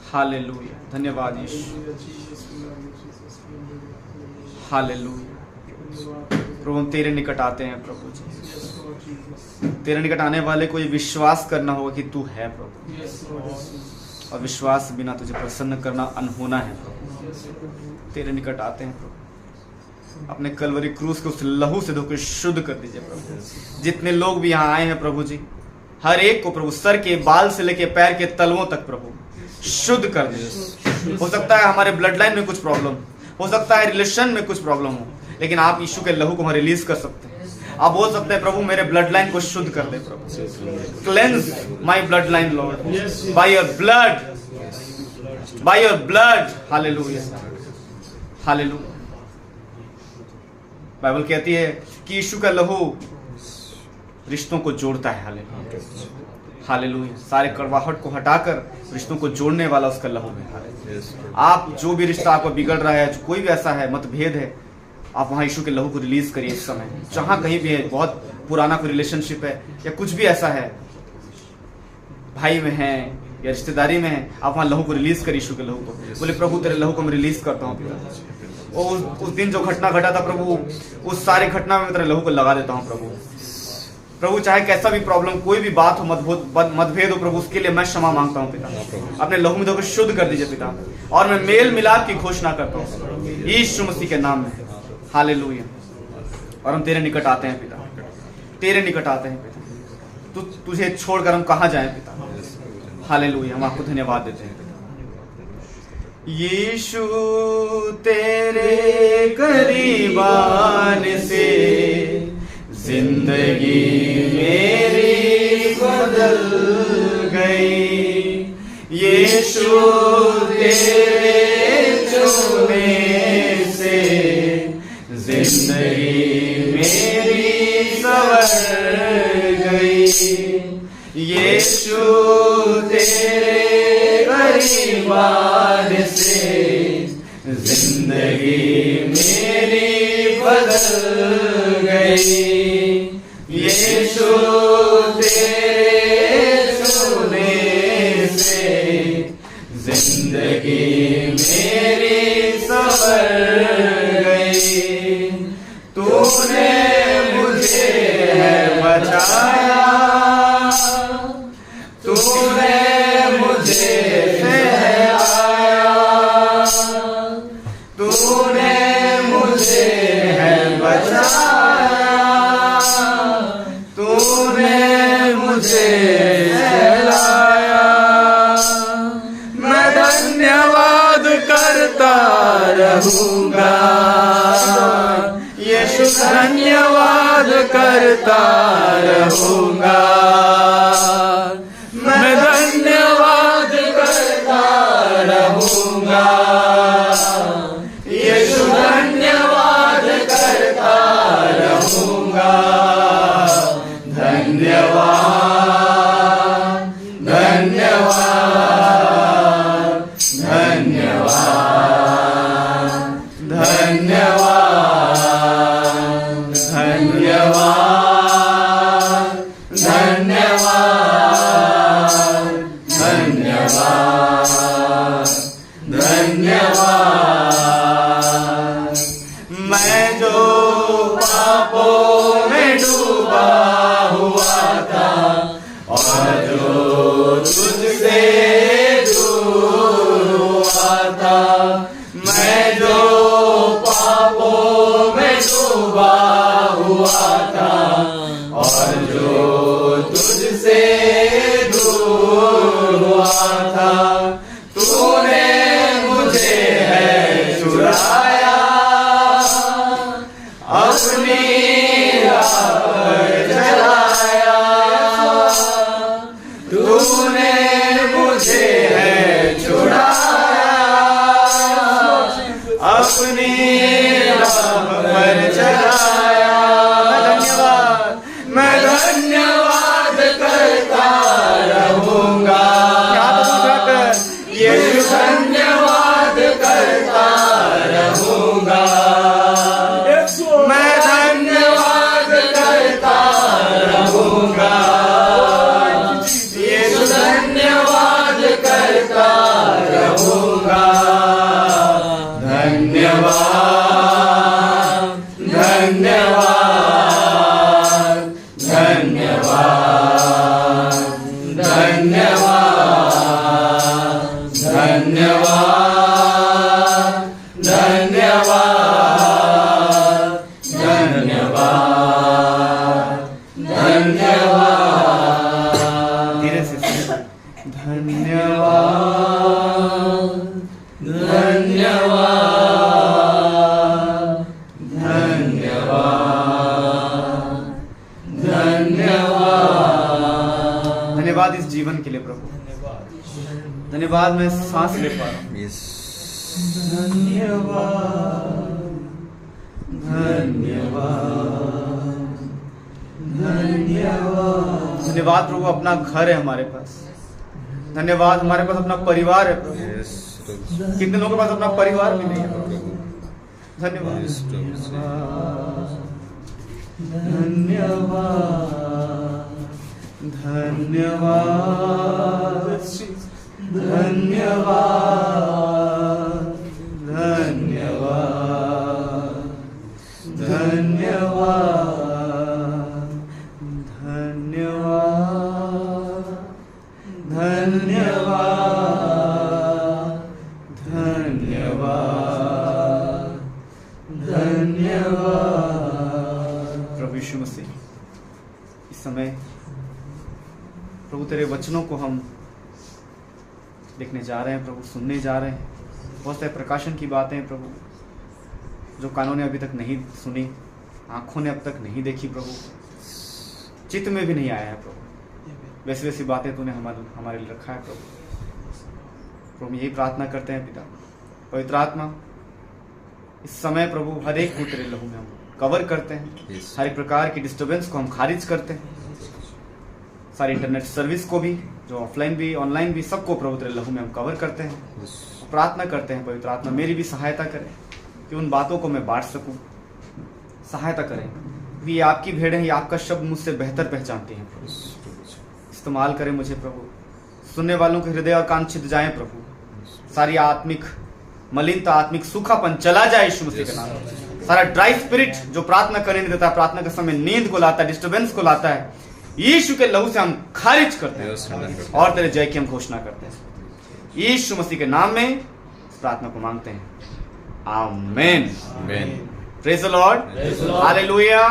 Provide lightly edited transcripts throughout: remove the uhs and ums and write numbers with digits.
Hallelujah, धन्यवाद यीशु, hallelujah. प्रभु हम तेरे निकट आते हैं प्रभु जी। तेरे निकट आने वाले को ये विश्वास करना होगा कि तू है प्रभु, और विश्वास बिना तुझे प्रसन्न करना अनहोना है प्रभु। तेरे निकट आते हैं प्रभु, अपने कलवरी क्रूस के उस लहू से धोकर शुद्ध कर दीजिए प्रभु। जितने लोग भी यहाँ आए हैं प्रभु जी, हर एक को प्रभु सर के बाल से लेके पैर के तलवों तक प्रभु शुद्ध कर दीजिए। हो सकता है हमारे ब्लड लाइन में कुछ प्रॉब्लम, हो सकता है रिलेशन में कुछ प्रॉब्लम हो, लेकिन आप यीशु के लहू को हम रिलीज कर सकते हैं। आप बोल सकते हैं प्रभु मेरे ब्लड लाइन को शुद्ध कर दे प्रभु, cleanse my blood line lord by your blood, by your blood. Hallelujah, hallelujah. Bible कहती है कि यीशु का लहू रिश्तों को जोड़ता है। Hallelujah, hallelujah. सारे कड़वाहट को हटाकर रिश्तों को जोड़ने वाला उसका लहू है। हालेलुया। आप जो भी रिश्ता आपको बिगड़ रहा है, जो कोई भी ऐसा है मतभेद है, आप वहां यीशु के लहू को रिलीज करिए इस समय। जहां कहीं भी है, बहुत पुराना कोई रिलेशनशिप है या कुछ भी ऐसा है, भाई में है या रिश्तेदारी में है, आप वहां लहू को रिलीज करिए, यीशु के लहू को। बोले प्रभु तेरे लहू को मैं रिलीज करता हूँ पिता। और उस दिन जो घटना घटा था प्रभु, उस सारे घटना में मैं तेरे लहू को लगा देता हूँ प्रभु। प्रभु चाहे कैसा भी प्रॉब्लम, कोई भी बात हो, मतभेद हो प्रभु, उसके लिए मैं क्षमा मांगता हूँ पिता। अपने लहू में धोकर शुद्ध कर दीजिए पिता, और मैं मेल मिलाप की घोषणा करता हूँ यीशु मसीह के नाम में। हालेलुया। और हम तेरे निकट आते हैं पिता, तेरे निकट आते हैं पिता। तुझे छोड़कर हम कहाँ जाएं पिता। हालेलुया, हम आपको धन्यवाद देते हैं पिता। यीशु तेरे करीब आने से जिंदगी मेरी बदल गई। यीशु तेरे छूने से जिंदगी मेरी संवर गई। यीशु तेरे करीब आने से जिंदगी मेरी बदल गई। यीशु तेरे छूने से जिंदगी मेरी संवर गई। तूने मुझे है बचाया, तूने मुझे है आया, तूने मुझे है बचाया, तूने मुझे लाया। मैं धन्यवाद करता रहूंगा, यीशु धन्यवाद करता रहूंगा। मैं धन्यवाद करता रहूंगा, यीशु धन्यवाद करता रहूंगा। धन्यवाद, धन्यवाद, धन्यवाद, धन्यवाद, धन्यवाद, धन्यवाद, धन्यवाद, धन्यवाद। मैं जो पापों में डूबा हुआ था और जो तुझसे धीरे से धन्यवाद, धन्यवाद, धन्यवाद, धन्यवाद। धन्यवाद इस जीवन के लिए प्रभु, धन्यवाद मैं सांस ले पा रहा हूँ। धन्यवाद, धन्यवाद, धन्यवाद। धन्यवाद प्रभु अपना घर है हमारे पास, धन्यवाद हमारे पास अपना परिवार है प्रभु। कितने लोगों के पास अपना परिवार भी नहीं है प्रभु। धन्यवाद, धन्यवाद, धन्यवाद, धन्यवाद, धन्यवाद, धन्यवाद, धन्यवाद, धन्यवाद, धन्यवाद, धन्यवाद। प्रभु यीशु मसीह, इस समय प्रभु तेरे वचनों को हम लिखने जा रहे हैं प्रभु, सुनने जा रहे हैं। बहुत सारे प्रकाशन की बातें प्रभु जो कानों ने अभी तक नहीं सुनी, आंखों ने अब तक नहीं देखी प्रभु, चित्त में भी नहीं आया है प्रभु, वैसी वैसी बातें तूने हमारे लिए रखा है प्रभु। प्रभु यही प्रार्थना करते हैं पिता, पवित्र आत्मा इस समय प्रभु हर एक को तेरे लहू में हम कवर करते हैं, हर एक प्रकार की डिस्टर्बेंस को हम खारिज करते हैं, सारी इंटरनेट सर्विस को भी, जो ऑफलाइन भी ऑनलाइन भी, सबको प्रभु तेरे लहू में हम कवर करते हैं। प्रार्थना करते हैं पवित्र आत्मा मेरी भी सहायता करें कि उन बातों को मैं बांट सकूं, सहायता करें कि ये आपकी भेड़ है, ये आपका शब्द मुझसे बेहतर पहचानती हैं प्रभु। इस्तेमाल करें मुझे प्रभु, सुनने वालों के हृदय और कान छिद जाएं प्रभु, सारी आत्मिक मलिनता, आत्मिक सूखापन चला जाए यीशु मसीह के नाम में। सारा ड्राई स्पिरिट जो प्रार्थना करने नहीं देता, प्रार्थना के समय नींद को लाता है, डिस्टर्बेंस को लाता है, यीशु के लहू से हम खारिज करते हैं और तेरे जय की हम घोषणा करते हैं। यीशु मसीह के नाम में इस प्रार्थना को मांगते हैं, आमीन। Praise the lord, hallelujah.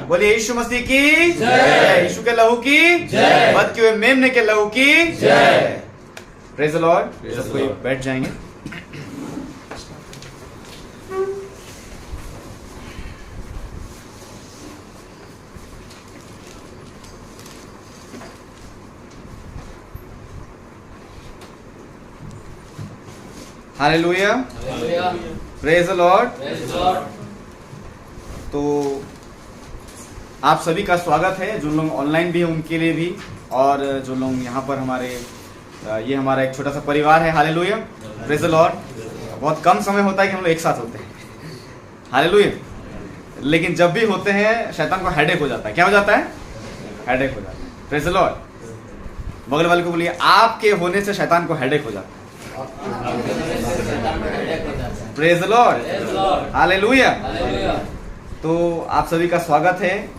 बोलिए यीशु मसीह की जय, यीशु के लहू की जय, बद किए हुए मेमने के लहू की जय। Praise the Lord. सब कोई बैठ जाएंगे। Hallelujah, praise the Lord. तो आप सभी का स्वागत है, जो लोग ऑनलाइन भी हैं उनके लिए भी, और जो लोग यहाँ पर हमारे, ये हमारा एक छोटा सा परिवार है। Hallelujah, praise the Lord. बहुत कम समय होता है कि हम लोग एक साथ होते हैं, हालेलुया, लेकिन जब भी होते हैं शैतान को हेडेक हो जाता है। क्या हो जाता है? हेडेक हो जाता है। Praise the Lord. बगल वाले को बोलिए आपके होने से शैतान को हेडेक हो जाता है। Praise the lord, hallelujah. तो आप सभी का स्वागत है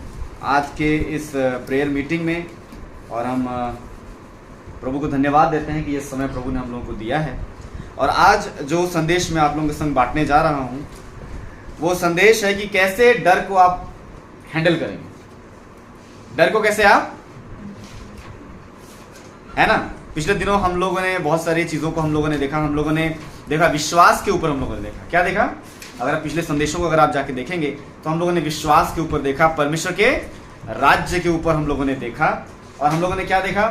आज के इस प्रेयर मीटिंग में, और हम प्रभु को धन्यवाद देते हैं कि ये समय प्रभु ने हम लोगों को दिया है। और आज जो संदेश मैं आप लोगों के संग बांटने जा रहा हूँ, वो संदेश है कि कैसे डर को आप हैंडल करेंगे। डर को कैसे आप, है ना, पिछले दिनों हम लोगों ने बहुत सारी चीज़ों को हम लोगों ने देखा। हम लोगों ने देखा विश्वास के ऊपर, हम लोगों ने देखा, क्या देखा? अगर आप पिछले संदेशों को अगर आप जाके देखेंगे तो हम लोगों ने विश्वास के ऊपर देखा, परमेश्वर के राज्य के ऊपर हम लोगों ने देखा। और हम लोगों ने क्या देखा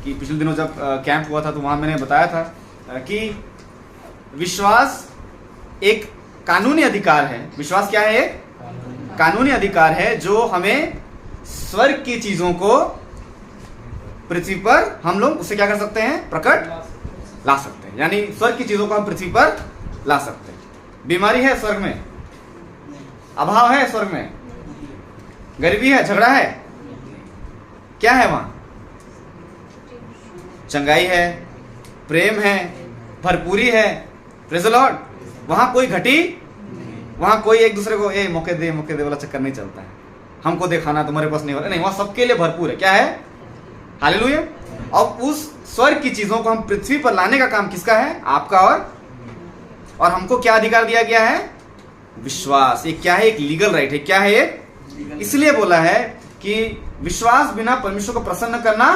कि पिछले दिनों जब कैंप हुआ था तो वहाँ मैंने बताया था कि विश्वास एक कानूनी अधिकार है। विश्वास क्या है? एक कानूनी अधिकार है जो हमें स्वर्ग की चीज़ों को पृथ्वी पर हम लोग उससे क्या कर सकते हैं? प्रकट ला सकते हैं। यानी स्वर्ग की चीजों को हम पृथ्वी पर ला सकते हैं। बीमारी है स्वर्ग में, अभाव है स्वर्ग में, गरीबी है, झगड़ा है, क्या है वहां? चंगाई है, प्रेम है, भरपूरी है। Praise the Lord. वहां कोई घटी, वहां कोई एक दूसरे को मौके दे वाला चक्कर नहीं चलता है। हमको दे खाना, तुम्हारे पास नहीं वाला नहीं, वहां सबके लिए भरपूर है। क्या है? हालेलुया। और उस स्वर्ग की चीजों को हम पृथ्वी पर लाने का काम किसका है? आपका और हमको क्या अधिकार दिया गया है? विश्वास। ये क्या है? एक लीगल राइट है। क्या है ये? इसलिए बोला है कि विश्वास बिना परमेश्वर को प्रसन्न करना।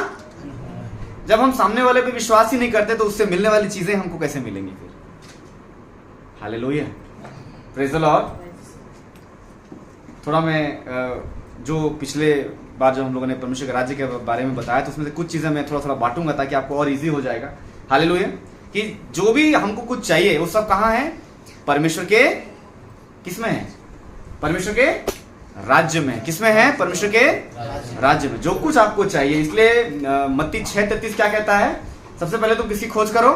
जब हम सामने वाले पे विश्वास ही नहीं करते तो उससे मिलने वाली चीजें हमको कैसे मिलेंगी फिर? Hallelujah, praise the Lord. थोड़ा मैं जो पिछले बार जो हम लोगों ने परमेश्वर के राज्य के बारे में बताया तो उसमें से कुछ चीजें मैं थोड़ा थोड़ा बांटूंगा ताकि आपको और इजी हो जाएगा। हालेलुया, कि जो भी हमको कुछ चाहिए वो सब कहाँ है? परमेश्वर के किसमें है? परमेश्वर के राज्य में। किसमें है? परमेश्वर के राज्य में। जो कुछ आपको चाहिए, इसलिए मत्ती 6:33 क्या कहता है? सबसे पहले तुम किसकी खोज करो?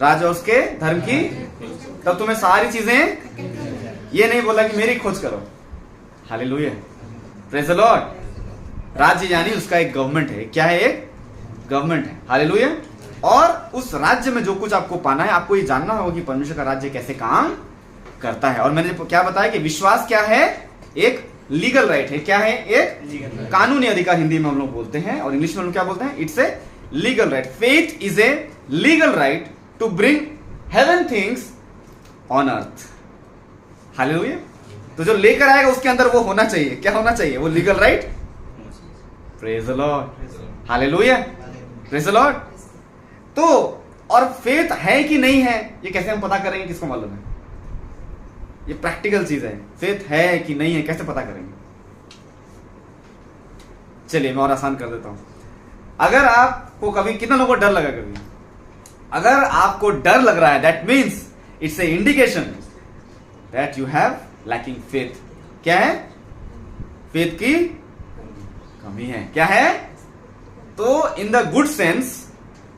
राज्य और उसके धर्म की, तब तुम्हें सारी चीजें। ये नहीं बोला कि मेरी खोज करो। Hallelujah, praise the Lord. राज्य यानी उसका एक गवर्नमेंट है। क्या है? एक गवर्नमेंट है। हालेलुया। और उस राज्य में जो कुछ आपको पाना है, आपको ये जानना होगा कि परमेश्वर का राज्य कैसे काम करता है। और मैंने क्या बताया कि विश्वास क्या है? एक लीगल राइट है। क्या है? एक कानूनी अधिकार हिंदी में हम लोग बोलते हैं, और इंग्लिश में हम लोग क्या बोलते हैं? It's a legal right. Faith is a legal right to bring heaven things on earth. Hallelujah. तो जो लेकर आएगा उसके अंदर वो होना चाहिए। क्या होना चाहिए? वो legal right. Praise the lord. Hallelujah, praise the Lord. तो और फेथ है कि नहीं है, ये कैसे हम पता करेंगे? किसको मालूम है? ये प्रैक्टिकल चीज है। फेथ है कि नहीं है कैसे पता करेंगे? चलिए मैं और आसान कर देता हूं। अगर आपको कभी, कितना लोगों को डर लगा कभी? अगर आपको डर लग रहा है, that means it's a indication that you have lacking faith. क्या है? फेथ की कमी है। क्या है? तो इन द गुड सेंस,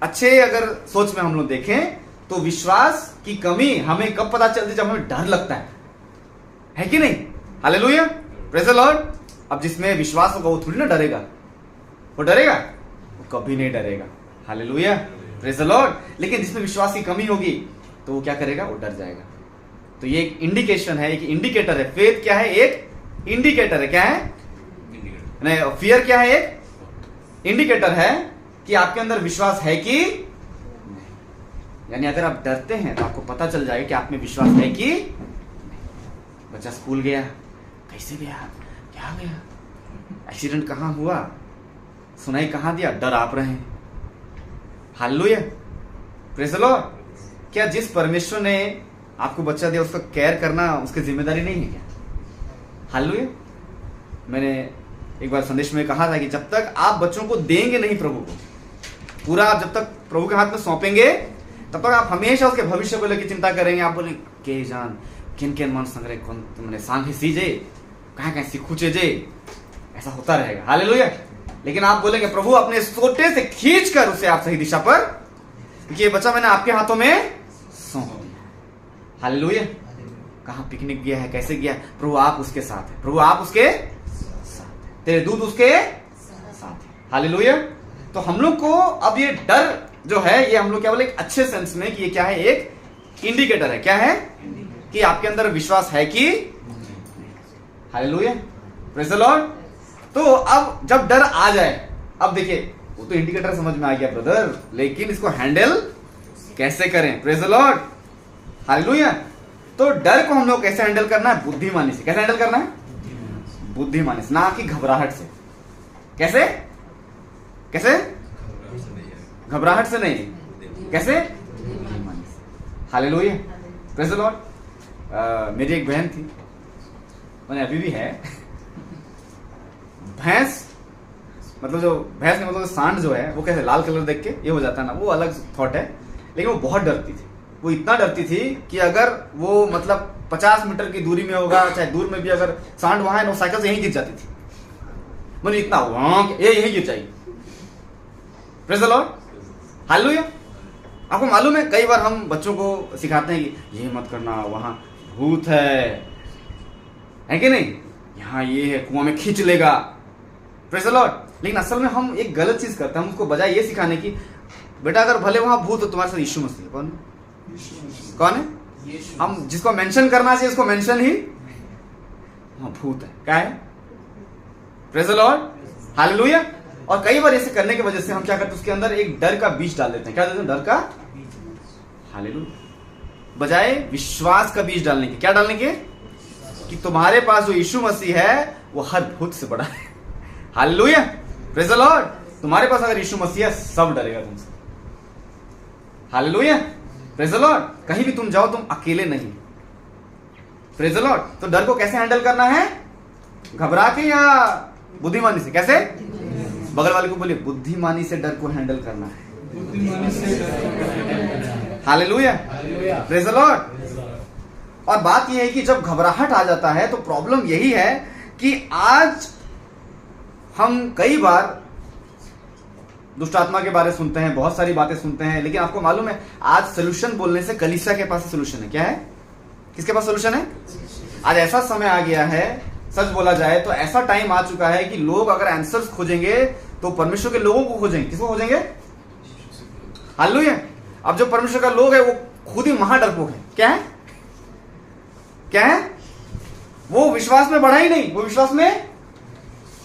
अच्छे अगर सोच में हम लोग देखें तो विश्वास की कमी हमें कब पता चलती? जब हमें डर लगता है कि नहीं? Hallelujah, praise the Lord. अब जिसमें विश्वास होगा वो थोड़ी ना डरेगा। वो डरेगा? वो कभी नहीं डरेगा। Hallelujah, praise the lord. लेकिन जिसमें विश्वास की कमी होगी तो वो क्या करेगा? वो डर जाएगा। तो ये एक इंडिकेशन है, एक इंडिकेटर है। फेथ क्या है? एक इंडिकेटर है। क्या है? नहीं, फियर क्या है? एक इंडिकेटर है कि आपके अंदर विश्वास है कि नहीं। यानी अगर आप डरते हैं तो आपको पता चल जाएगा कि आप में विश्वास है कि नहीं। बच्चा स्कूल गया, कैसे गया? क्या गया? एक्सीडेंट कहां हुआ? सुनाई कहां दिया? डर आप रहे हैं। Hallelujah, praise the Lord. क्या जिस परमेश्वर ने आपको बच्चा दिया उसका केयर करना उसकी जिम्मेदारी नहीं है क्या? हालेलुया। मैंने एक बार संदेश में कहा था कि जब तक आप बच्चों को देंगे नहीं प्रभु को, पूरा आप जब तक प्रभु के हाथ में सौंपेंगे तब तक आप हमेशा उसके भविष्य को लेकर चिंता करेंगे। आप बोलेंगे के जान किन किन मन संग्रह कौन तुमने सांगे सीजे कहाँ कहाँ सीखूचे जे, ऐसा होता रहेगा। हालेलुया। लेकिन आप बोलेंगे प्रभु अपने सोटे से खींच कर उसे आप सही दिशा पर, क्योंकि ये बच्चा मैंने आपके हाथों में सौंप दिया। हालेलुया। कहाँ पिकनिक गया है, कैसे गया? प्रभु आप उसके साथ है। प्रभु आप उसके साथ है, तेरे दूध उसके साथ है। हालेलुया। तो हम लोग को अब ये डर जो है ये हम लोग क्या बोले, एक अच्छे सेंस में कि ये क्या है? एक इंडिकेटर है। क्या है? कि आपके अंदर विश्वास है कि। Hallelujah, praise the Lord. तो अब जब डर आ जाए, अब देखिए वो तो इंडिकेटर समझ में आ गया ब्रदर, लेकिन इसको हैंडल कैसे करें? Praise the lord. हालेलुया। तो डर को हम लोग कैसे हैंडल करना है? बुद्धिमानी से। कैसे हैंडल करना है? बुद्धिमानी से, ना कि घबराहट से। कैसे? कैसे? घबराहट से नहीं, कैसे? बुद्धिमानी से। Hallelujah, praise the Lord. मेरी एक बहन थी, मैंने अभी भी है, भैंस, मतलब जो भैंस ने मतलब सांड जो है वो कैसे लाल कलर देख के ये हो जाता है ना, वो अलग थॉट है। लेकिन वो बहुत डरती थी। वो इतना डरती थी कि अगर वो मतलब 50 मीटर की दूरी में होगा, चाहे दूर में भी अगर सांड वहां है ना, साइकिल से यहीं गिर जाती थी। मतलब इतना ये यहीं गिर जाएगी। Praise the lord. हालेलुया। आपको मालूम है कई बार हम बच्चों को सिखाते हैं कि ये मत करना, वहां भूत है कि नहीं, यहाँ ये है, कुआं में खींच लेगा। Praise the lord. लेकिन असल में हम एक गलत चीज करते हैं। हम उसको बजाय ये सिखाने की, बेटा अगर भले वहां भूत हो, तुम्हारे साथ यीशु मसीह कौन है? कौन है? हम जिसको मेंशन करना चाहिए उसको मेंशन ही, वहां भूत है। क्या है? Praise the lord. हालेलुया। और कई बार ऐसे करने की वजह से हम क्या करते हैं, उसके अंदर एक डर का बीज डाल देते हैं। क्या देते हैं? डर का। हालेलुया। बजाय विश्वास का बीज डालने के, क्या डालने के? कि तुम्हारे पास जो यीशु मसीह है वो हर भूत से बड़ा है। Hallelujah, praise the Lord. तुम्हारे पास अगर यीशु मसीह है, सब डरेगा तुमसे। Hallelujah, praise the Lord. कहीं भी तुम जाओ, तुम अकेले नहीं। Praise the Lord. तो डर को कैसे हैंडल करना है? घबरा के या बुद्धिमानी से? कैसे? बगल वाले को बोलिए, बुद्धिमानी से डर को हैंडल करना है। Hallelujah, praise the lord. और बात यह है कि जब घबराहट आ जाता है तो प्रॉब्लम यही है कि आज हम कई बार दुष्ट आत्मा के बारे में सुनते हैं, बहुत सारी बातें सुनते हैं, लेकिन आपको मालूम है आज सोल्यूशन बोलने से कलीसिया के पास सोल्यूशन है। क्या है? किसके पास सोल्यूशन है? आज ऐसा समय आ गया है, सच बोला जाए तो ऐसा टाइम आ चुका है कि लोग अगर आंसर्स खोजेंगे तो परमेश्वर के लोगों को खोजेंगे। किसको खोजेंगे? हालेलुया। अब जो परमेश्वर का लोग है वो खुद ही महाडरपोक है। क्या है? क्या है? वो विश्वास में बढ़ा ही नहीं, वो विश्वास में,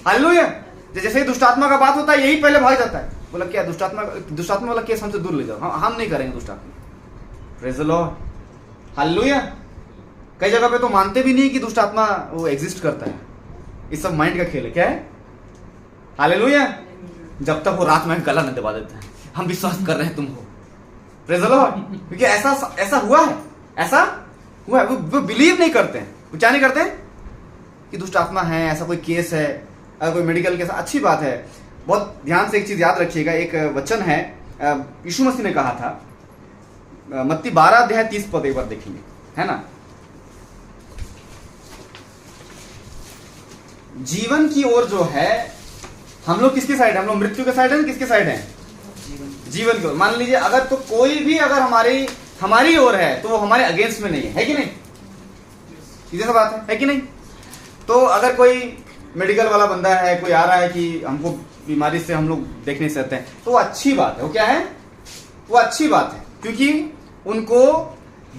हालेलुया, जैसे ही दुष्ट आत्मा का बात होता है यही पहले भाग जाता है। बोला क्या दुष्ट आत्मा वाला केस हमसे दूर ले जाओ, हम नहीं करेंगे दुष्ट आत्मा। Praise the lord, hallelujah. कई जगह पे तो मानते भी नहीं कि दुष्ट आत्मा वो एग्जिस्ट करता है। इस सब माइंड का खेल है। क्या है? हालेलुया। जब तक वो रात में गला न दबा देते हैं, हम विश्वास कर रहे हैं तुमको। Praise the lord. क्योंकि ऐसा हुआ है, ऐसा हुआ है। वो बिलीव नहीं करते हैं। वो क्या नहीं करते हैं कि दुष्ट आत्मा है, ऐसा कोई केस है, अगर कोई मेडिकल केस। अच्छी बात है, बहुत ध्यान से एक चीज याद रखिएगा। एक वचन है, यीशु मसीह ने कहा था, मत्ती 12 अध्याय 30 पद, एक बार देखेंगे, है ना। जीवन की ओर जो है, हम लोग किसके साइड है? हम लोग मृत्यु के साइड है, किसके साइड है? जीवन की ओर। मान लीजिए अगर तो कोई भी अगर हमारी ओर है तो वो हमारे अगेंस्ट में नहीं है कि नहीं? सीधी सी बात है कि नहीं? तो अगर कोई मेडिकल वाला बंदा है, कोई आ रहा है कि हमको बीमारी से हम लोग देख नहीं सकते हैं, तो वो अच्छी बात है। वो क्या है? वो अच्छी बात है, क्योंकि उनको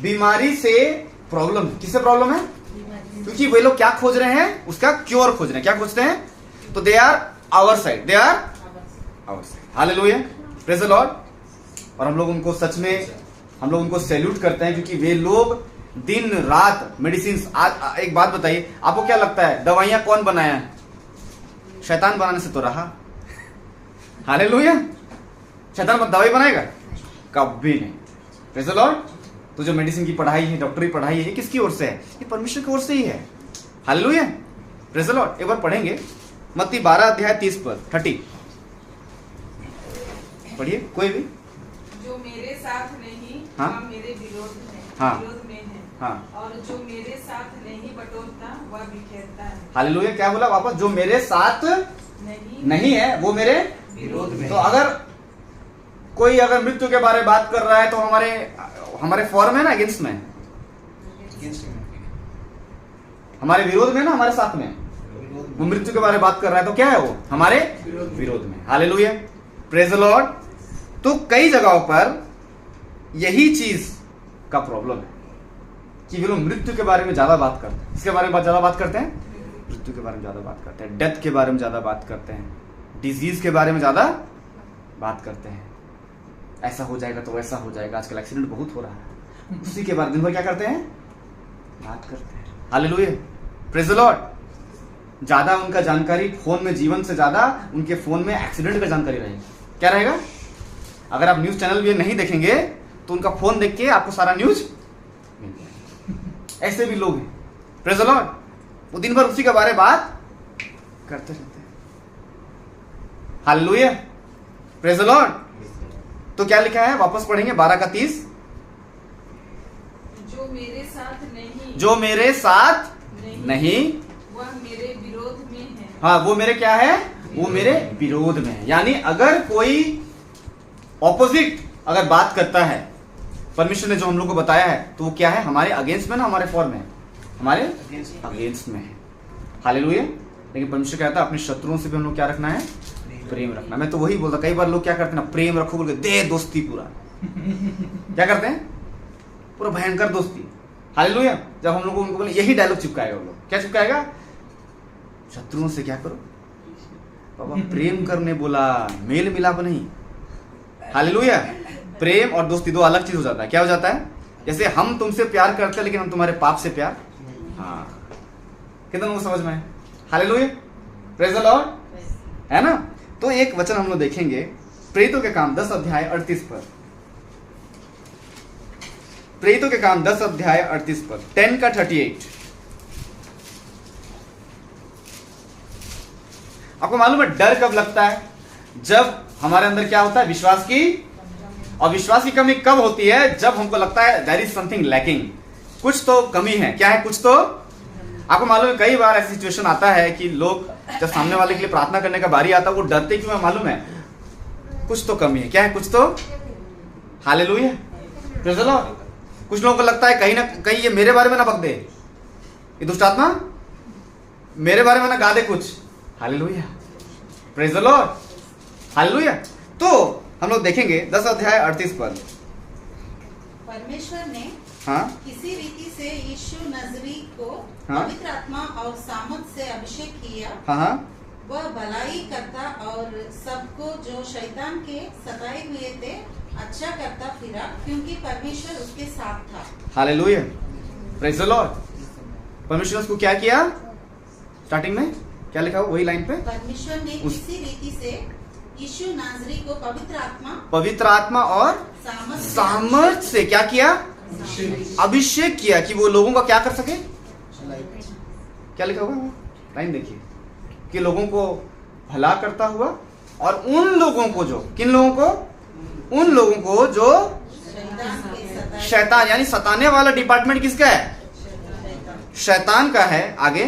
बीमारी से प्रॉब्लम है। किससे प्रॉब्लम है? क्योंकि वे लोग क्या खोज रहे हैं? उसका क्योर खोज रहे हैं। क्या खोजते हैं? तो they are our side, they are our side. Hallelujah, praise the lord. और हम लोग उनको सच में, हम लोग उनको सैल्यूट करते हैं, क्योंकि वे लोग दिन रात मेडिसिन। आज एक बात बताइए, आपको क्या लगता है दवाइयां कौन बनाया है? शैतान बनाने से तो रहा। हालेलुया। शैतान दवाई बनाएगा? कभी नहीं। Praise the Lord. तो जो मेडिसिन की पढ़ाई है, डॉक्टरी पढ़ाई है, किसकी ओर से है? ये परमेश्वर की ओर से ही है। Hallelujah, praise the Lord. एक बार पढ़ेंगे मत्ती 12 अध्याय 30 पद, 30 पढ़िए कोई भी। जो मेरे साथ नहीं, हाँ? वह मेरे विरोध में, हाँ? विरोध में है। हाँ। और जो मेरे साथ नहीं बटोरता वह बिखेरता है। हालेलुया। क्या बोला वापस? जो मेरे साथ नहीं है वो मेरे विरोध में। तो अगर कोई अगर मृत्यु के बारे में बात कर रहा है तो हमारे फॉर्म है ना, अगेंस्ट में, हमारे विरोध में ना, हमारे साथ में। वो मृत्यु के बारे में बात कर रहा है तो क्या है? वो हमारे विरोध में। Hallelujah, praise the Lord. तो कई जगहों पर यही चीज का प्रॉब्लम है कि वे लोग मृत्यु के बारे में ज्यादा बात करते हैं। इसके बारे में ज्यादा बात करते हैं, मृत्यु के बारे में ज्यादा बात करते हैं, डेथ के बारे में ज्यादा बात करते हैं, डिजीज के बारे में ज्यादा बात करते हैं। ऐसा हो जाएगा तो वैसा हो जाएगा। आजकल एक्सीडेंट बहुत हो रहा है, उसी के बारे में दिन भर क्या करते हैं? बात करते हैं। Hallelujah, praise the Lord. ज्यादा उनका जानकारी फोन में, जीवन से ज्यादा उनके फोन में एक्सीडेंट का जानकारी रहेगी। क्या रहेगा? अगर आप न्यूज चैनल भी नहीं देखेंगे तो उनका फोन देख के आपको सारा न्यूज मिल जाएगा। ऐसे भी लोग हैं, प्रेज़ द लॉर्ड। वो दिन भर उसी के बारे में बात करते रहते हैं। Hallelujah, praise the Lord. तो क्या लिखा है? वापस पढ़ेंगे 12 का 30। जो मेरे साथ नहीं, जो मेरे साथ नहीं वह मेरे विरोध में है। हाँ, वो मेरे क्या है? वो मेरे विरोध में है। यानी अगर कोई ऑपोजिट अगर बात करता है, परमेश्वर ने जो हम लोग को बताया है, तो वो क्या है? हमारे अगेंस्ट में ना, हमारे फॉर में, हमारे अगेंस्ट में है। हालेलुया। लेकिन परमेश्वर कहता है अपने शत्रुओं से भी हम लोग क्या रखना है? प्रेम रखना। मैं तो वही बोलता, कई बार लोग क्या करते हैं ना, प्रेम रखो बोल के दे दोस्ती पूरा क्या करते हैं? पूरा भयंकर दोस्ती। हालेलुया। जब हम लोग को उनको बोले, यही डायलॉग चिपकाएगा वो लोग। क्या चिपकाएगा? शत्रुओं से क्या करो? बाबा प्रेम करने बोला, मेल मिलाप नहीं। हालेलुया। प्रेम और दोस्ती दो अलग चीज हो जाता है। क्या हो जाता है? जैसे हम तुमसे प्यार करते हैं लेकिन हम तुम्हारे पाप से प्यार, हाँ, कितना लोग समझ में है? हालेलुया, प्रेज द लॉर्ड, है ना। तो एक वचन हम लोग देखेंगे प्रेरितों के काम 10 अध्याय 38 पर। प्रेरितों के काम 10 अध्याय 38 पर 10 का 38। आपको मालूम है डर कब लगता है? जब हमारे अंदर क्या होता है? विश्वास की, और विश्वास की कमी कब होती है? जब हमको लगता है देयर इज समथिंग लैकिंग, कुछ तो कमी है। क्या है? कुछ तो। आपको मालूम है कई बार ऐसी सिचुएशन आता है कि लोग जब सामने वाले के लिए प्रार्थना करने का बारी आता है वो डरते क्यों है? मालूम है कुछ तो कमी है। क्या है? कुछ तो। Hallelujah, praise the Lord. कुछ लोगों को लगता है कहीं ना कहीं ये मेरे बारे में ना बक दे, ये दुष्ट आत्मा मेरे बारे में ना गा दे कुछ। Hallelujah, praise the lord, hallelujah. तो हम लोग देखेंगे 10 अध्याय 38 पर। परमेश्वर ने हाँ किसी रीति से यीशु नजरी को हाँ? पवित्र आत्मा और सामर्थ से अभिषेक किया। हाँ, वह भलाई करता और सबको जो शैतान के सताए हुए थे अच्छा करता फिरा, क्योंकि परमेश्वर उसके साथ था। Hallelujah, praise the Lord. परमेश्वर ने उसको क्या किया? स्टार्टिंग में क्या लिखा हुआ वही लाइन पे? परमेश्वर ने किसी रीति से यीशु नाजरी को पवित्र आत्मा और सामर्थ से क्या किया? अभिषेक किया कि वो लोगों का क्या कर सके? क्या लिखा हुआ है? लाइन देखिए कि लोगों को भला करता हुआ और उन लोगों को जो, किन लोगों को? उन लोगों को जो शैतान, यानी सताने वाला डिपार्टमेंट किसका है? शैतान का है। आगे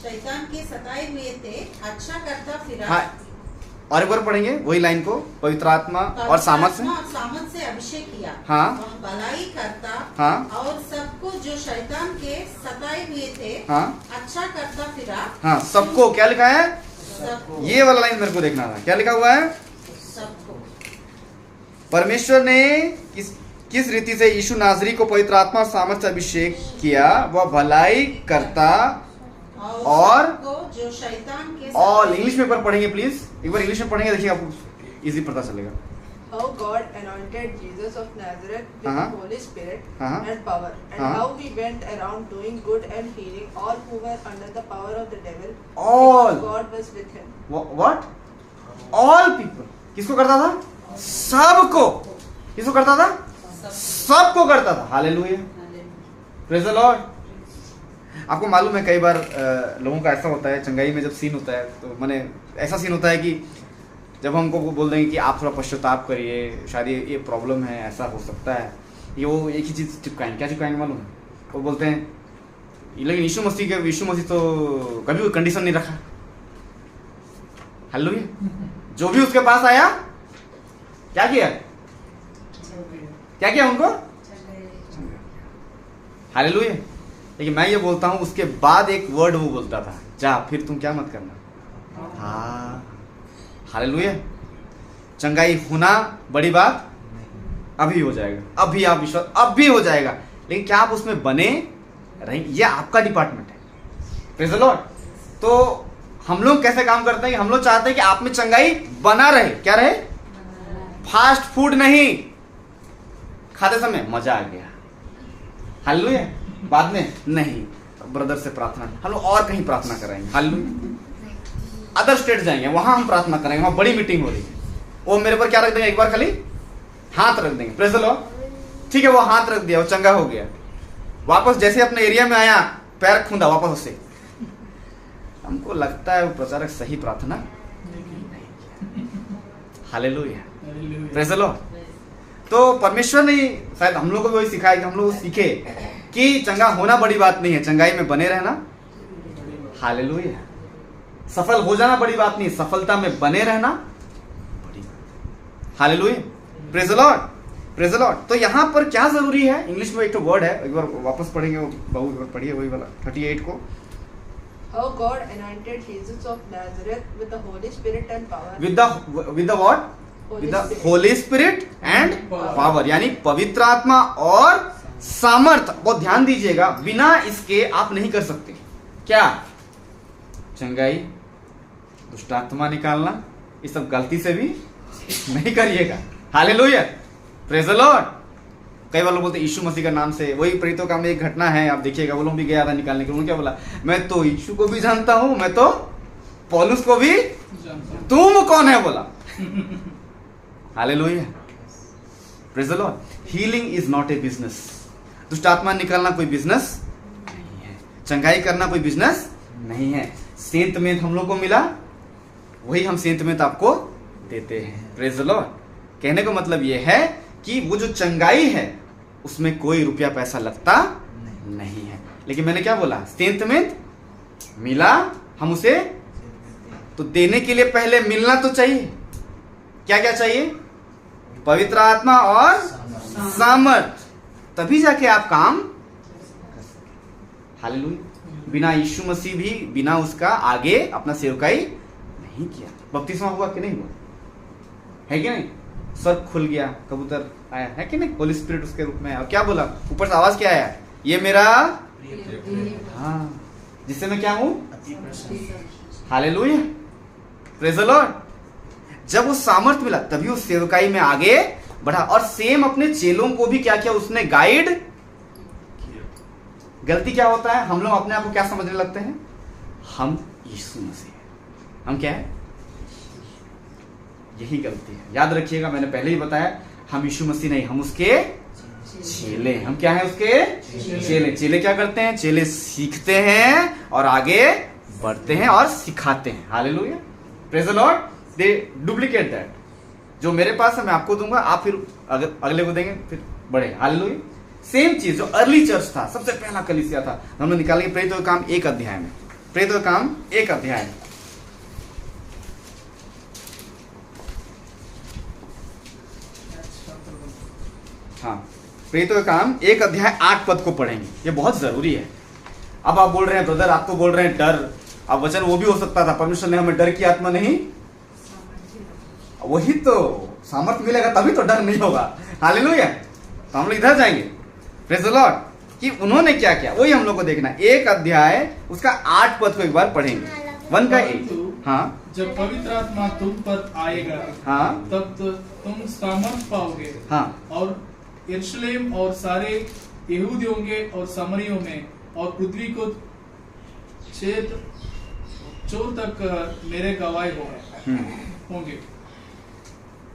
शैतान के सताए हुए थे अच्छा करता फिरा। हाँ, और एक बार पढ़ेंगे वही लाइन को। पवित्र आत्मा और सामर्थ से अभिषेक किया। हाँ, भलाई करता। हाँ, और सबको जो शैतान के सताए हुए थे हाँ, अच्छा करता फिरा। हाँ, सबको क्या लिखा है? सबको। ये वाला लाइन मेरे को देखना था। क्या लिखा हुआ है? सबको। परमेश्वर ने किस रीति से यीशु नाजरी को पवित्र आत्मा और सामर्थ से अभिषेक किया, वह भलाई करता और जो शैतान के ऑल। इंग्लिश में एक बार पढ़ेंगे प्लीज, एक बार इंग्लिश में पढ़ेंगे, देखिए आपको इजी पता चलेगा। How God anointed Jesus of Nazareth with the Holy Spirit and power, and how he went around doing good and healing all who were under the power of the devil, All. because God was with him. What? All people. किसको करता था? सबको। किसको करता था? सबको करता था। Hallelujah, praise the Lord. आपको मालूम है कई बार लोगों का ऐसा होता है, चंगाई में जब सीन होता है तो माने ऐसा सीन होता है कि जब हमको वो बोल देंगे कि आप थोड़ा पश्चाताप करिए, शायद ये प्रॉब्लम है, ऐसा हो सकता है, ये वो एक ही चीज़ चिपकाएंगे। क्या चिपकाएंगे मालूम है? वो बोलते हैं लेकिन यीशु मसीह तो कभी कोई कंडीशन नहीं रखा। हालेलुया, जो भी उसके पास आया क्या किया? क्या किया उनको? हालेलुया। लेकिन मैं ये बोलता हूं उसके बाद एक वर्ड वो बोलता था, जा फिर तुम क्या मत करना। हाँ, हालेलुया। चंगाई होना बड़ी बात अभी हो जाएगा, अभी आप विश्वास अभी हो जाएगा, लेकिन क्या आप उसमें बने रहेंगे? ये आपका डिपार्टमेंट है। Praise the Lord. तो हम लोग कैसे काम करते हैं? हम लोग चाहते हैं कि आप में चंगाई बना रहे। क्या रहे? फास्ट फूड नहीं, खाते समय मजा आ गया, हालेलुया, बाद में नहीं, ब्रदर से प्रार्थना, हम लोग और कहीं प्रार्थना कराएंगे, हालेलुया, अदर स्टेट जाएंगे, वहां हम प्रार्थना करेंगे, वहां बड़ी मीटिंग हो रही है, वो मेरे पर क्या रख देंगे? एक बार खाली हाथ रख देंगे, प्रेज़ द लॉर्ड। ठीक है, वो हाथ रख दिया, वो चंगा हो गया, वापस जैसे अपने एरिया में आया पैर खूंदा वापस उससे। हमको लगता है वो प्रचारक सही प्रार्थना, हालेलुया, प्रेज़ द लॉर्ड। तो परमेश्वर ने शायद हम लोग को भी वही सिखाया कि हम लोग सीखे कि चंगा होना बड़ी बात नहीं है, चंगाई में बने रहना, हालेलुया। सफल हो जाना बड़ी बात नहीं, सफलता में बने रहना बड़ी बात, hallelujah, praise the Lord, praise the Lord. तो यहाँ पर क्या जरूरी है? इंग्लिश में एक तो वर्ड है, एक बार वापस पढ़ेंगे, बहुत पढ़िए वही वाला 38 को। How God anointed Jesus of Nazareth with the Holy Spirit and power. With the what? With the Holy Spirit and power, यानी पवित्र आत्मा और सामर्थ। बहुत ध्यान दीजिएगा, बिना इसके आप नहीं कर सकते। क्या? चंगाई, दुष्ट आत्मा निकालना, ये सब गलती से भी नहीं करिएगा। Hallelujah, praise the Lord. कई बार लोग बोलते यीशु मसीह का नाम से, वही प्रेरितों का में एक घटना है, आप देखिएगा, वो लोग भी गया था निकालने के लिए। उन्होंने क्या बोला, मैं तो यीशु को भी जानता हूं, मैं तो पौलुस को भी, तुम कौन है बोला। Hallelujah, praise the Lord. Healing is not a business. दुष्ट आत्मा निकालना कोई बिजनेस नहीं है, चंगाई करना कोई बिजनेस नहीं है। सेंत में हम लोग को मिला, वही हम सेंत में आपको देते हैं। Praise the Lord. कहने का मतलब यह है कि वो जो चंगाई है उसमें कोई रुपया पैसा लगता नहीं है। लेकिन मैंने क्या बोला, सेंत में मिला, हम उसे तो देने के लिए पहले मिलना तो चाहिए। क्या क्या चाहिए? पवित्र आत्मा और सामर्थ, तभी जाके आप काम कर सकते। हालेलुया। बिना यीशु मसीह भी बिना उसका आगे अपना सेवकाई नहीं किया। बपतिस्मा हुआ कि नहीं हुआ? है कि नहीं? स्वर्ग खुल गया, कबूतर आया, है कि नहीं? होली स्पिरिट उसके रूप में आया। और क्या बोला? ऊपर से आवाज क्या आया? ये मेरा, हाँ, जिससे मैं क्या हूं? Hallelujah, praise the lord. जब वो सामर्थ मिला तभी उस सेवकाई में आगे बढ़ा। और सेम अपने चेलों को भी क्या किया? उसने गाइड। गलती क्या होता है? हम लोग अपने आप को क्या समझने लगते हैं? हम यीशु मसीह हैं। हम क्या है? यही गलती है। याद रखिएगा, मैंने पहले ही बताया, हम यीशु मसीह नहीं, हम उसके चेले। हम क्या है? उसके चेले। चेले क्या करते हैं? चेले सीखते हैं और आगे बढ़ते हैं और सिखाते हैं। Hallelujah, praise the Lord. They duplicate that. जो मेरे पास है मैं आपको दूंगा, आप फिर अगले को देंगे, फिर बढ़े। हालेलुया। सेम चीज जो अर्ली चर्च था, सबसे पहला कलीसिया था, हमने निकाल के प्रेरितों का काम 1 अध्याय में। प्रेरितों का काम 1 अध्याय में। हाँ, प्रेरितों का काम 1 अध्याय 8 पद को पढ़ेंगे। ये बहुत जरूरी है। अब आप बोल रहे हैं ब्रदर, आप तो बोल रहे हैं डर। अब वचन वो भी हो सकता था, परमेश्वर ने हमें डर की आत्मा नहीं, वही तो सामर्थ्य मिलेगा तभी तो डर नहीं होगा। हालेलुया। तो हम लोग इधर जाएंगे, प्रेज द लॉर्ड, कि उन्होंने क्या किया, वही हम लोग को देखना। 1 अध्याय उसका 8 पद को एक बार पढ़ेंगे। 1 का 8। हाँ, जब पवित्र आत्मा तुम पर आएगा, हाँ, तब तो तुम सामर्थ पाओगे। हाँ, और यरूशलेम और सारे यहूदियों के और सामरियों में और पृथ्वी को चोर तक मेरे गवाह होंगे।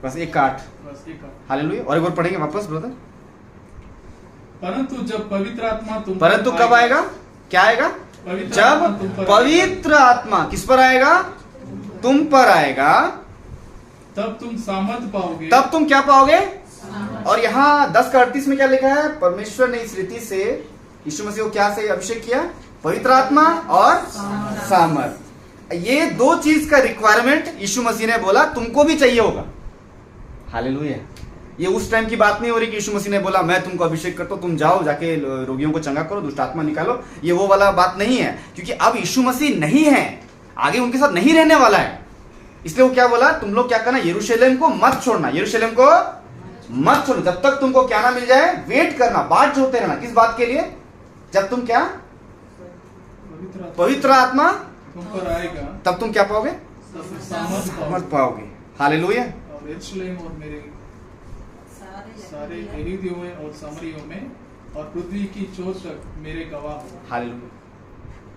बस 1 का 8। बस एक बात। हालेलुया। और एक बार पढ़ेंगे वापस ब्रदर। परंतु जब पवित्र आत्मा तुम पर परंतु कब आएगा? क्या आएगा? पवित्र आत्मा जब तुम पर पवित्र आत्मा किस पर आएगा? तुम पर आएगा, तब तुम सामर्थ पाओगे। तब तुम क्या पाओगे? और यहाँ 10 का 38 में क्या लिखा है? परमेश्वर ने इस रीति से यीशु मसीह को क्या से अभिषेक किया? पवित्र आत्मा और सामर्थ। ये 2 चीज का रिक्वायरमेंट यीशु मसीह ने बोला तुमको भी चाहिए होगा। हालेलुया। ये उस टाइम की बात नहीं हो रही कि यीशु मसीह ने बोला मैं तुमको अभिषेक करता हूं, तुम जाओ जाके रोगियों को चंगा करो, दुष्ट आत्मा निकालो। ये वो वाला बात नहीं है, क्योंकि अब यीशु मसीह नहीं है, आगे उनके साथ नहीं रहने वाला है। इसलिए वो क्या बोला? तुम लोग क्या करना? यरूशलेम को मत छोड़ना, यरूशलेम को मत छोड़ना। जब तक तुमको क्या ना मिल जाए, वेट करना, बाट जोते रहना। किस बात के लिए? जब तुम क्या? पवित्र आत्मा तुम पर आएगा, तब तुम क्या पाओगे? सामर्थ पाओगे। हालेलुया। और यरूशलेम और मेरे सारे यहूदियों में और सामरियों में और पृथ्वी की छोर तक मेरे गवाह हो। हालेलुया।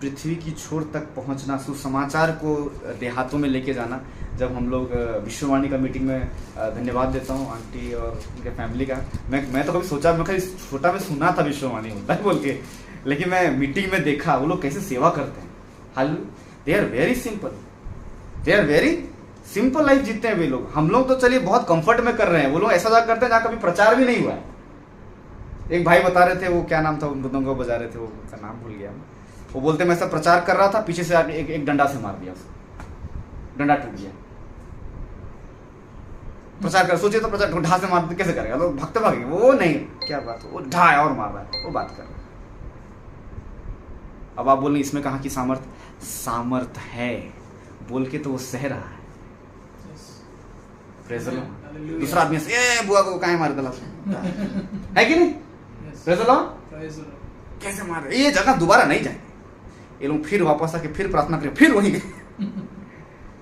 पृथ्वी की छोर तक पहुंचना, सुसमाचार को देहातों में लेके जाना। जब हम लोग विश्ववाणी का मीटिंग में, धन्यवाद देता हूँ आंटी और उनके फैमिली का। मैं तो कभी सोचा, मैं खाली छोटा में सुना था विश्ववाणी होता है बोल के, लेकिन मैं मीटिंग में देखा वो लोग कैसे सेवा करते हैं। Hallelujah. They are very simple, they are very simple life जीते हैं वे लोग। हम लोग तो चलिए बहुत कंफर्ट में कर रहे हैं, वो लोग ऐसा जा करते हैं जहाँ कभी प्रचार भी नहीं हुआ है। एक भाई बता रहे थे, वो क्या नाम था, मृदंग बजा रहे थे, वो का नाम भूल गया। वो बोलते मैं ऐसा प्रचार कर रहा था, पीछे से आके एक डंडा से मार दिया उसको, डंडा टूट गया। प्रचार कर, सोचिए तो प्रचार ढा से मार कैसे करेगा? तो भक्त भागे वो नहीं, क्या बात, वो ढा और मार रहा है, वो बात कर रहा है। अब आप बोल रहे इसमें कहा कि सामर्थ है बोल के, तो वो सह रहा है। Praise the Lord. दूसरा आदमी से ए बुआ को काहे मार दिला है कि नहीं? Praise the Lord. कैसे मार, ये जगह दोबारा नहीं जाएंगे, ये लोग फिर वापस आके फिर प्रार्थना करें, फिर वहीं गए।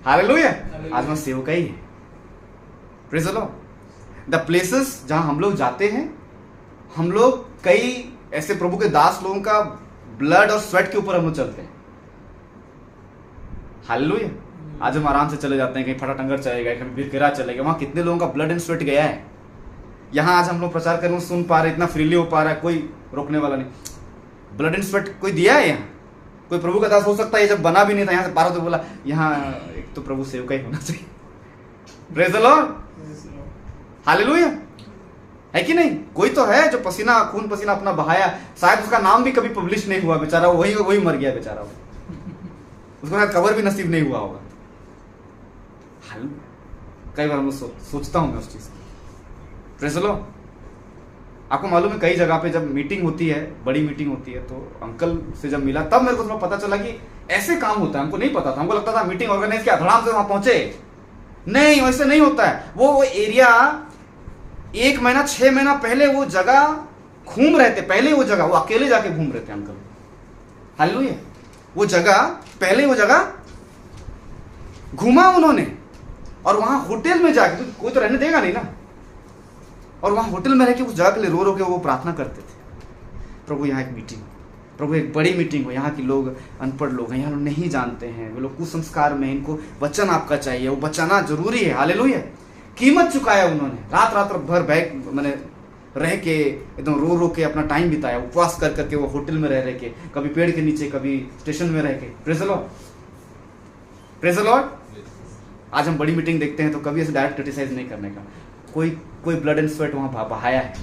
हालेलुया। आज मैं सेवकाई है। Praise the Lord. The places जहां हम लोग जाते हैं, हम लोग कई ऐसे प्रभु के दास लोगों का ब्लड और स्वेट के ऊपर हम लोग चलते हैं। हालेलुया। आज हम आराम से चले जाते हैं, कहीं फटाटंगर चले गए, कहीं बिरकिरा चले गए, वहां कितने लोगों का ब्लड एंड स्वेट गया है। यहाँ आज हम लोग प्रचार कर रहे हैं, सुन पा रहे, इतना फ्रीली हो पा रहा है, कोई रोकने वाला नहीं। ब्लड एंड स्वेट कोई दिया है यहाँ? कोई प्रभु का दास हो सकता है जब बना भी नहीं था, यहाँ से पारो तो बोला यहाँ एक तो प्रभु सेवका ही होना चाहिए। Praise the lord. हालेलुया। है कि नहीं? कोई तो है जो पसीना खून पसीना अपना बहाया, शायद उसका नाम भी कभी पब्लिश नहीं हुआ, बेचारा वही मर गया बेचारा, उसको शायद कवर भी नसीब नहीं हुआ होगा। कई बार मैं सोचता हूं मैं उस चीज की। Praise the Lord. आपको मालूम है कई जगह पे जब मीटिंग होती है, बड़ी मीटिंग होती है, तो अंकल से जब मिला तब मेरे को थोड़ा पता चला कि ऐसे काम होता है। हमको नहीं पता था, हमको लगता था मीटिंग ऑर्गेनाइज किया, धड़ाम से वहां पहुंचे। नहीं, वैसे नहीं होता है। वो एरिया 1 महीना 6 महीना पहले वो जगह घूम रहे थे, पहले वो जगह वो अकेले जाके घूम रहे थे अंकल। हालेलुया। वो जगह घूमा उन्होंने, और वहां होटल में जाके, तो कोई तो रहने देगा नहीं ना, और वहां होटल में रह के उस जगह के लिए रो के वो प्रार्थना करते थे, प्रभु यहाँ एक मीटिंग, प्रभु एक बड़ी मीटिंग हो, यहाँ के लोग अनपढ़ लोग हैं, यहाँ लोग नहीं जानते हैं, वो लोग कुसंस्कार में, इनको वचन आपका चाहिए, वो बचाना जरूरी है। हालेलुया। कीमत चुकाया उन्होंने, रात भर बैग मैंने रह के एकदम रो के अपना टाइम बिताया, उपवास कर करके वो होटल में रह के, कभी पेड़ के नीचे, कभी स्टेशन में रह के। Praise the Lord. Praise the Lord. आज हम बड़ी मीटिंग देखते हैं तो कभी ऐसे डायरेक्ट क्रिटिसाइज नहीं करने का, कोई ब्लड एंड स्वेट वहां बहाया है।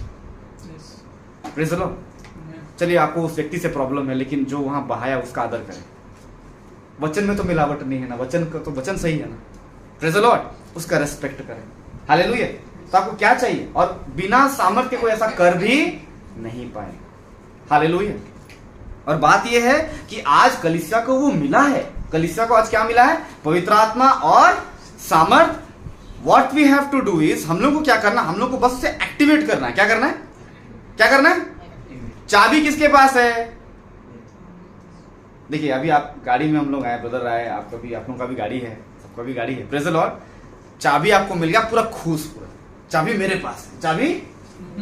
Praise the Lord. चलिए, आपको उस व्यक्ति से प्रॉब्लम है, लेकिन जो वहां बहाया उसका आदर करें। वचन में तो मिलावट नहीं है ना, वचन का तो वचन सही है ना। Praise the Lord. उसका रेस्पेक्ट करें। हालेलुया। तो आपको क्या चाहिए? और बिना सामर्थ्य के कोई ऐसा कर भी नहीं पाए। हालेलुया। और बात यह है कि आज कलीसिया को वो मिला है। कलीसिया को आज क्या मिला है? पवित्र आत्मा और सामर्थ। What we have to do is, हम लोग को क्या करना, हम लोग को बस से एक्टिवेट करना है। क्या करना है? क्या करना है? चाबी किसके पास है? देखिए, अभी आप गाड़ी में हम लोग आए, ब्रदर आए, आप लोगों का भी गाड़ी है, सबका भी गाड़ी है। Praise the Lord. चाबी आपको मिल गया, पूरा खुश, पूरा चाबी मेरे पास है, चाबी।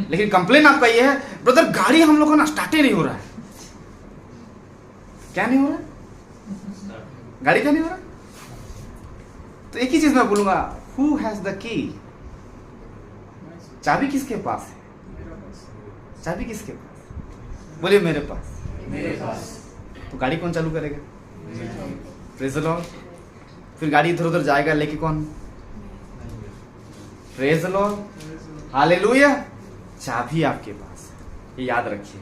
लेकिन कंप्लेन आपका ये है, ब्रदर गाड़ी हम लोग का ना स्टार्ट ही नहीं हो रहा है। क्या नहीं हो रहा है? गाड़ी क्या नहीं हो रहा? तो एक ही चीज मैं बोलूंगा, Who has the key? चाबी किसके पास है? चाबी किसके पास? बोलिए मेरे पास। तो गाड़ी कौन चालू करेगा? Praise the Lord. फिर गाड़ी इधर उधर जाएगा लेके कौन? Praise the lord. हालेलुया। चाबी आपके पास है, ये याद रखिए।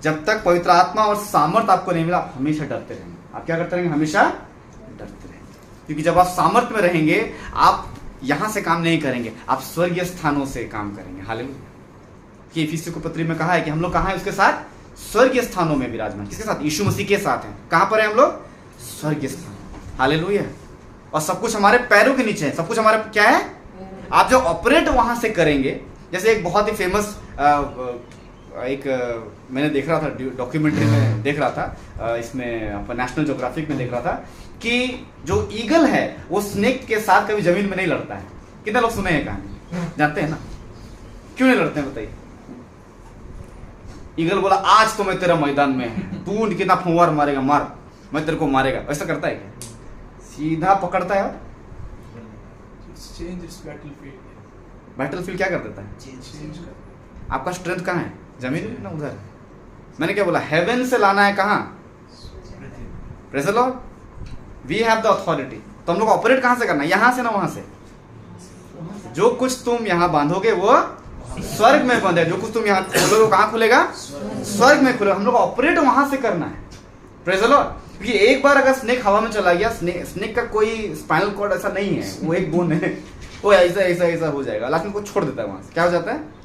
जब तक पवित्र आत्मा और सामर्थ आपको नहीं मिला, आप हमेशा डरते रहेंगे। आप क्या करते रहेंगे? हमेशा डरते रहेंगे। क्योंकि जब आप सामर्थ में रहेंगे, आप यहां से काम नहीं करेंगे, आप स्वर्गीय स्थानों से काम करेंगे। हालेलुया। कि इफिसियों को पत्री में कहा है कि हम लोग कहां हैं? उसके साथ स्वर्गीय स्थानों में विराजमान। किसके साथ? यीशु मसीह के साथ हैं। कहां पर है हम लोग? स्वर्गीय स्थान। हालेलुया। और सब कुछ हमारे पैरों के नीचे है। सब कुछ हमारे क्या है? आप जो ऑपरेट वहां से करेंगे, जैसे एक बहुत ही फेमस मैंने देख रहा था, डॉक्यूमेंट्री में देख रहा था, इसमें नेशनल ज्योग्राफिक में देख रहा था कि जो ईगल है वो स्नेक के साथ कभी जमीन में नहीं लड़ता है। कितने लोग सुने हैं कहानी? जानते हैं ना? क्यों नहीं लड़ते हैं बताइए? ईगल बोला, आज तो मैं तेरा मैदान में है, तू कितना फुंवार मारेगा मार, मैं तेरे को मारेगा। ऐसा करता है क्या? सीधा पकड़ता है और बैटलफील्ड क्या कर देता है? आपका स्ट्रेंथ कहाँ है? जमीन ना उधर। मैंने क्या बोला? हेवन से लाना है कहाँ? Praise the lord. We have the authority. तो हम लोग ऑपरेट कहां से करना है? यहां से ना वहां से। जो कुछ तुम यहां बांधोगे वो स्वर्ग में बंधे, जो कुछ तुम यहां खोलोगे वो कहां खुलेगा? स्वर्ग में खुलेगा। हम लोग ऑपरेट वहां से करना है। Praise the lord. क्योंकि एक बार अगर स्नेक हवा में चला गया, स्नेक का कोई स्पाइनल कॉर्ड ऐसा नहीं है, वो एक बोन है, वो ऐसा ऐसा ऐसा हो जाएगा, लास्ट में को छोड़ देता है। वहां से क्या हो जाता है?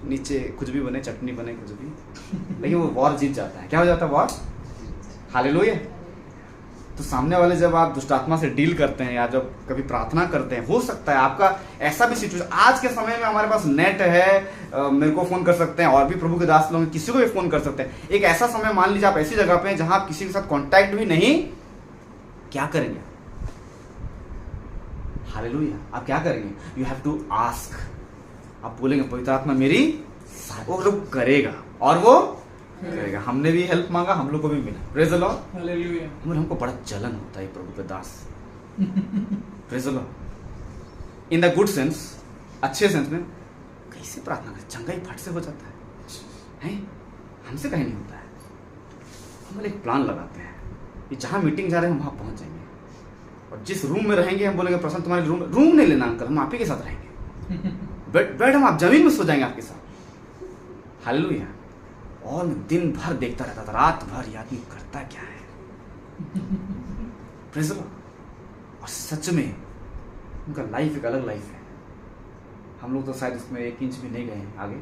नीचे कुछ भी बने, चटनी बने, कुछ भी, लेकिन वो वॉर जीत जाता है। क्या हो जाता है? वॉर। हालेलुया। तो सामने वाले जब आप दुष्ट आत्मा से डील करते हैं या जब कभी प्रार्थना करते हैं, हो सकता है आपका ऐसा भी सिचुएशन, आज के समय में हमारे पास नेट है, मेरे को फोन कर सकते हैं और भी प्रभु के दास लोग किसी को भी फोन कर सकते हैं। एक ऐसा समय मान लीजिए आप ऐसी जगह पे हैं जहां आप किसी के साथ कांटेक्ट भी नहीं, क्या करेंगे? हालेलुया, आप क्या करेंगे? यू हैव टू आस्क, आप बोलेंगे पवित्र आत्मा मेरी, वो करेगा और वो करेगा। हमने भी हेल्प मांगा, हम लोग को भी मिला। Praise the lord, hallelujah. हमको बड़ा जलन होता है प्रभु के दास। Praise the lord, in the good sense, अच्छे सेंस में। कैसे प्रार्थना करें, चंगा ही फट से हो जाता है, हमसे कहीं नहीं होता है। हम एक प्लान लगाते हैं कि जहां मीटिंग जा रहे हैं हम वहां पहुंच जाएंगे, और जिस रूम में रहेंगे हम बोलेंगे प्रशांत तुम्हारे रूम नहीं लेना अंकल, हम आप ही के साथ रहेंगे। बेड हम आप जमीन में सो जाएंगे आपके साथ। हालेलुया। और मैं दिन भर देखता रहता था, रात भर ये आदमी करता क्या है। Praise the lord. और सच में उनका लाइफ एक अलग लाइफ है। हम लोग तो शायद इसमें 1 इंच भी नहीं गए हैं आगे।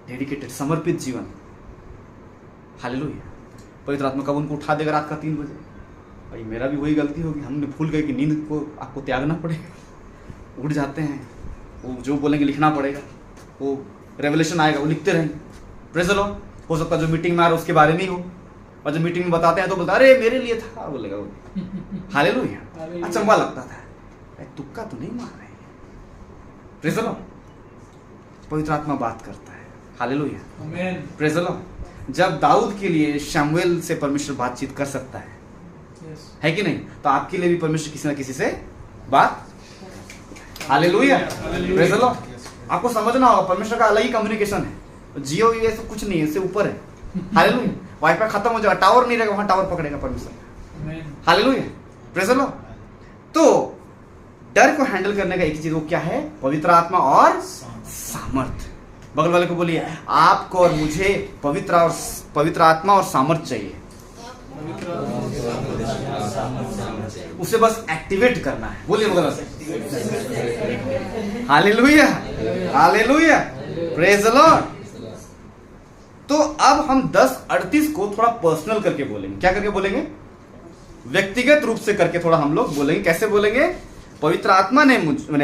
डेडिकेटेड, समर्पित जीवन। हालेलुया। पवित्र आत्मा कब उनको उठा देगा रात का 3 बजे? भाई मेरा भी वही गलती होगी, हमने भूल गए कि नींद को आपको त्यागना पड़ेगा। उठ जाते हैं, वो जो बोलेंगे लिखना पड़ेगा, वो रेवलेशन आएगा वो लिखते रहेंगे। Praise the Lord. हो सकता है जो मीटिंग में आ रहा है उसके बारे में ही हो, और जो मीटिंग में बताते हैं तो बोलता अरे मेरे लिए था, बोलेगा वो। हालेलुया। अचंभा लगता था, तुक्का तो नहीं मार रहे हैं। Praise the Lord. पवित्र आत्मा बात करता है। हालेलुया, आमीन। Praise the lord. जब दाऊद के लिए शमूएल से परमेश्वर बातचीत कर सकता है कि नहीं, तो आपके लिए भी परमेश्वर किसी ना किसी से बात। Hallelujah, praise the Lord. आपको समझना होगा परमेश्वर का अलग ही कम्युनिकेशन है। जियो ये सब कुछ नहीं है, इससे ऊपर है। हालेलुया। वाईफाई खत्म हो जाएगा, टावर नहीं रहेगा, वहां टावर पकड़ेगा परमेश्वर। Hallelujah, praise the Lord. तो डर को हैंडल करने का एक ही चीज, वो क्या है? पवित्र आत्मा और सामर्थ। बगल वाले को बोलिए, आपको और मुझे पवित्र आत्मा और सामर्थ चाहिए। उसे बस एक्टिवेट करना है। बोलिए बगल से। Hallelujah, hallelujah, praise the Lord. तो अब हम 10:38 को थोड़ा पर्सनल करके बोलेंगे। क्या करके बोलेंगे? व्यक्तिगत रूप से करके थोड़ा हम लोग बोलेंगे। कैसे बोलेंगे? पवित्र आत्मा ने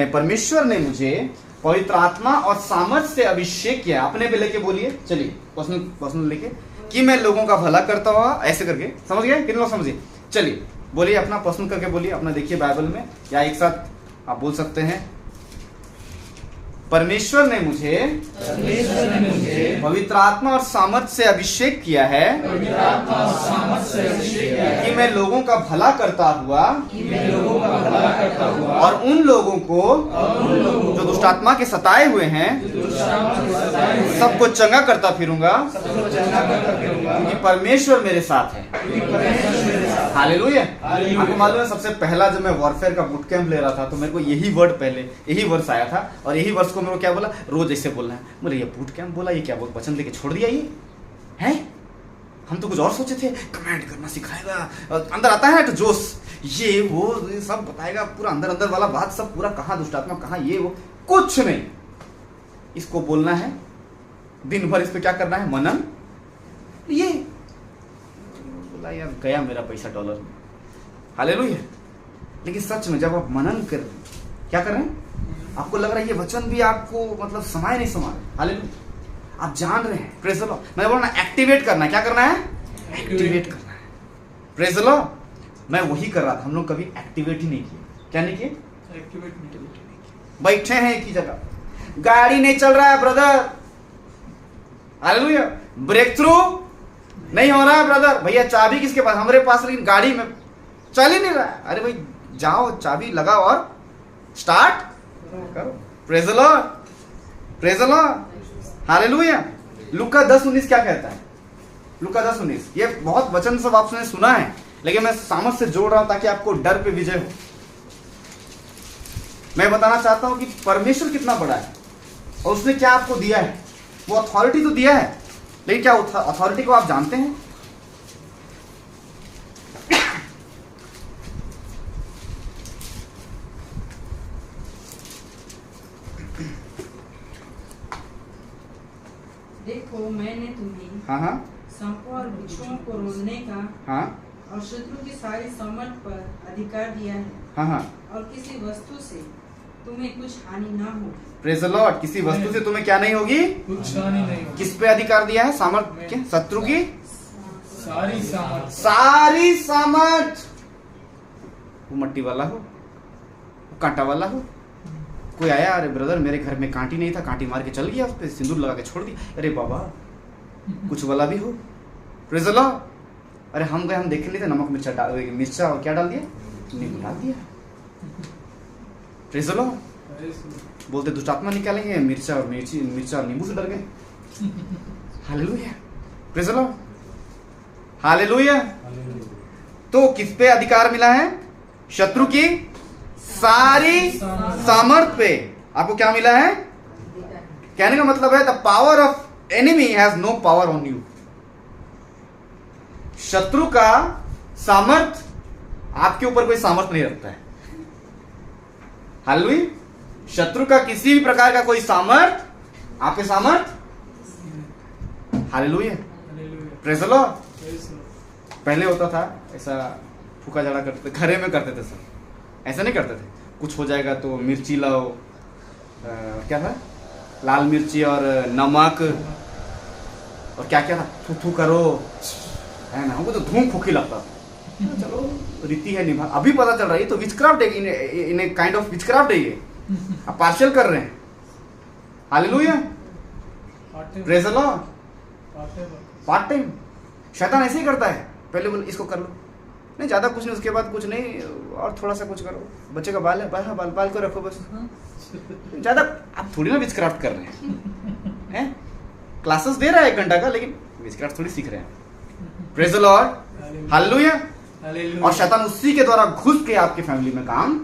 परमेश्वर ने मुझे पवित्र आत्मा और सामर्थ से अभिषेक किया। अपने पे लेके बोलिए, चलिए पर्सनल लेके, कि मैं लोगों का भला करता हुआ, ऐसे करके। समझ गए? कितने लोग समझिए? चलिए बोलिए, अपना पर्सनल करके बोलिए। अपना देखिए बाइबल में, या एक साथ आप बोल सकते हैं। परमेश्वर ने मुझे पवित्र आत्मा और सामर्थ से अभिषेक किया है कि मैं लोगों का भला करता हुआ और उन लोगों को जो दुष्ट आत्मा के सताए हुए हैं सबको चंगा करता फिरूंगा, क्योंकि परमेश्वर मेरे साथ है। हालेलुया। आपको मालूम है, सबसे पहला जब मैं वॉरफेयर का बूट कैंप ले रहा था तो मेरे को यही वर्ड पहले, यही वर्ष आया था, और यही वर्ष को मेरे को क्या बोला? रोज ऐसे बोलना है। बोले ये बूट कैंप बोला, ये क्या बोल वचन लेके छोड़ दिया ये है? हम तो कुछ और सोचे थे, कमेंट करना सिखाएगा, अंदर आता है ना तो जोश, ये वो ये सब बताएगा, पूरा अंदर वाला बात सब पूरा, कहाँ दुष्ट आत्मा, कहाँ ये वो, कुछ नहीं। इसको बोलना है, दिन भर इस पे क्या करना है? मनन। ये बोला यार गया मेरा पैसा डॉलर में। हालेलुया। लेकिन सच में जब आप मनन कर, क्या कर रहे हैं? आपको लग रहा है ये वचन भी आपको मतलब समाये नहीं समाये। हालेलुया। आप जान रहे हैं। Praise the Lord. मैं बोल रहा हूं एक्टिवेट करना है। क्या करना है? एक्टिवेट करना है। Praise the Lord. मैं वही कर रहा था, हम लोग कभी एक्टिवेट ही नहीं किए। क्या नहीं किए? एक्टिवेट नहीं किए। बैठे हैं एक ही जगह, गाड़ी नहीं चल रहा है ब्रदर। हालेलुया। ब्रेक थ्रू नहीं हो रहा है ब्रदर। भैया चाबी किसके पास? हमारे पास, लेकिन गाड़ी में चल ही नहीं रहा है। अरे भाई जाओ, चाबी लगाओ और स्टार्ट करो। Praise the Lord, praise the lord. Hallelujah. लूका 10:19 क्या कहता है? लूका 10:19। ये बहुत वचन सब आपने सुना है, लेकिन मैं सामर्थ से जोड़ रहा हूं ताकि आपको डर पे विजय हो। मैं बताना चाहता हूं कि परमेश्वर कितना बड़ा है और उसने क्या आपको दिया है। वो अथॉरिटी तो दिया है, लेकिन क्या अथॉरिटी को आप जानते हैं? देखो मैंने तुम्हें हाँ सांपों और बिच्छुओं को रोकने का हाँ और शत्रु की सारी समर्थ पर अधिकार दिया है। हाँ हाँ, और किसी वस्तु से तुम्हें कुछ हानि ना हो। Praise the Lord. किसी वस्तु से तुम्हें क्या नहीं होगी? कुछ हानि नहीं होगी। किस पे अधिकार दिया है? सामर्थ क्या? शत्रु की सारी सामर्थ। सारी सामर्थ। वो मट्टी वाला हो, वो कांटा वाला हो। कोई आया, अरे ब्रदर मेरे घर में कांटी नहीं था, कांटी मार के चल गया, उस पे सिंदूर लगा के छोड़ दिया। अरे बाबा, कुछ वाला भी हो, प्रेज द लॉर्ड। अरे हम गए, हम देखे नहीं थे, नमक मिर्चा और क्या डाल दिया? नींबू डाल दिया। Praise the Lord. बोलते दुष्ट आत्मा निकालेंगे, मिर्चा और नींबू से डर गए। Hallelujah, praise the lord, hallelujah. तो किस पे अधिकार मिला है? शत्रु की सारी सामर्थ पे आपको क्या मिला है? कहने का मतलब है the power of enemy has no power on you. शत्रु का सामर्थ आपके ऊपर कोई सामर्थ नहीं रखता है। हालेलुया। शत्रु का किसी भी प्रकार का कोई सामर्थ आप पे सामर्थ। Hallelujah, praise the Lord. पहले होता था ऐसा, फूका जड़ा करते थे, घरे में करते थे सब, ऐसा नहीं करते थे। कुछ हो जाएगा तो मिर्ची लाओ, क्या था, लाल मिर्ची और नमक और क्या क्या था, थू थू करो, है ना। हमको तो धूम फूकी लगता था। चलो रीति है निभा। अभी पता चल रहा है तो विचक्राफ्ट है, इन काइंड ऑफ विचक्राफ्ट है ये। आप पार्शियल कर रहे हैं। Hallelujah, praise the Lord. Part time शैतान ऐसे ही करता है। पहले बोल इसको कर लो, नहीं ज्यादा कुछ नहीं, उसके बाद कुछ नहीं और थोड़ा सा कुछ करो। बच्चे का बाल है, बाल को रखो बस, ज्यादा आप थोड़ी ना विचक्राफ्ट कर रहे हैं। क्लासेस दे रहा है 1 घंटा का, लेकिन विचक्राफ्ट थोड़ी सीख रहे हैं। Praise the lord, hallelujah. और शैतान उसी के द्वारा घुस के आपके फैमिली में काम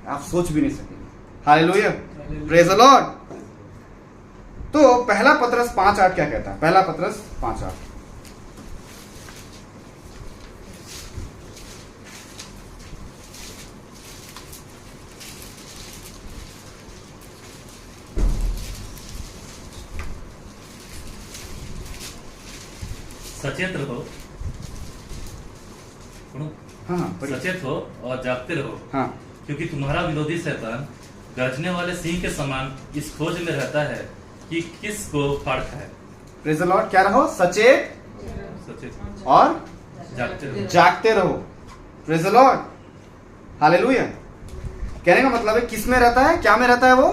आप सोच भी नहीं सकेंगे। Hallelujah, praise the Lord. तो पहला पत्रस 5:8 क्या कहता है? पहला पत्रस 5:8, सचेत रहो। हाँ पढ़िए। सचेत हो और जागते रहो, हाँ, क्योंकि तुम्हारा विरोधी शैतान गरजने वाले सिंह के समान इस खोज में रहता है कि किसको फाड़ खाए। Praise the Lord. क्या रहो? सचेत सचेत और जागते रहो। जागते रहो। Praise the lord, hallelujah. कहने का मतलब है किस में रहता है? क्या में रहता है? वो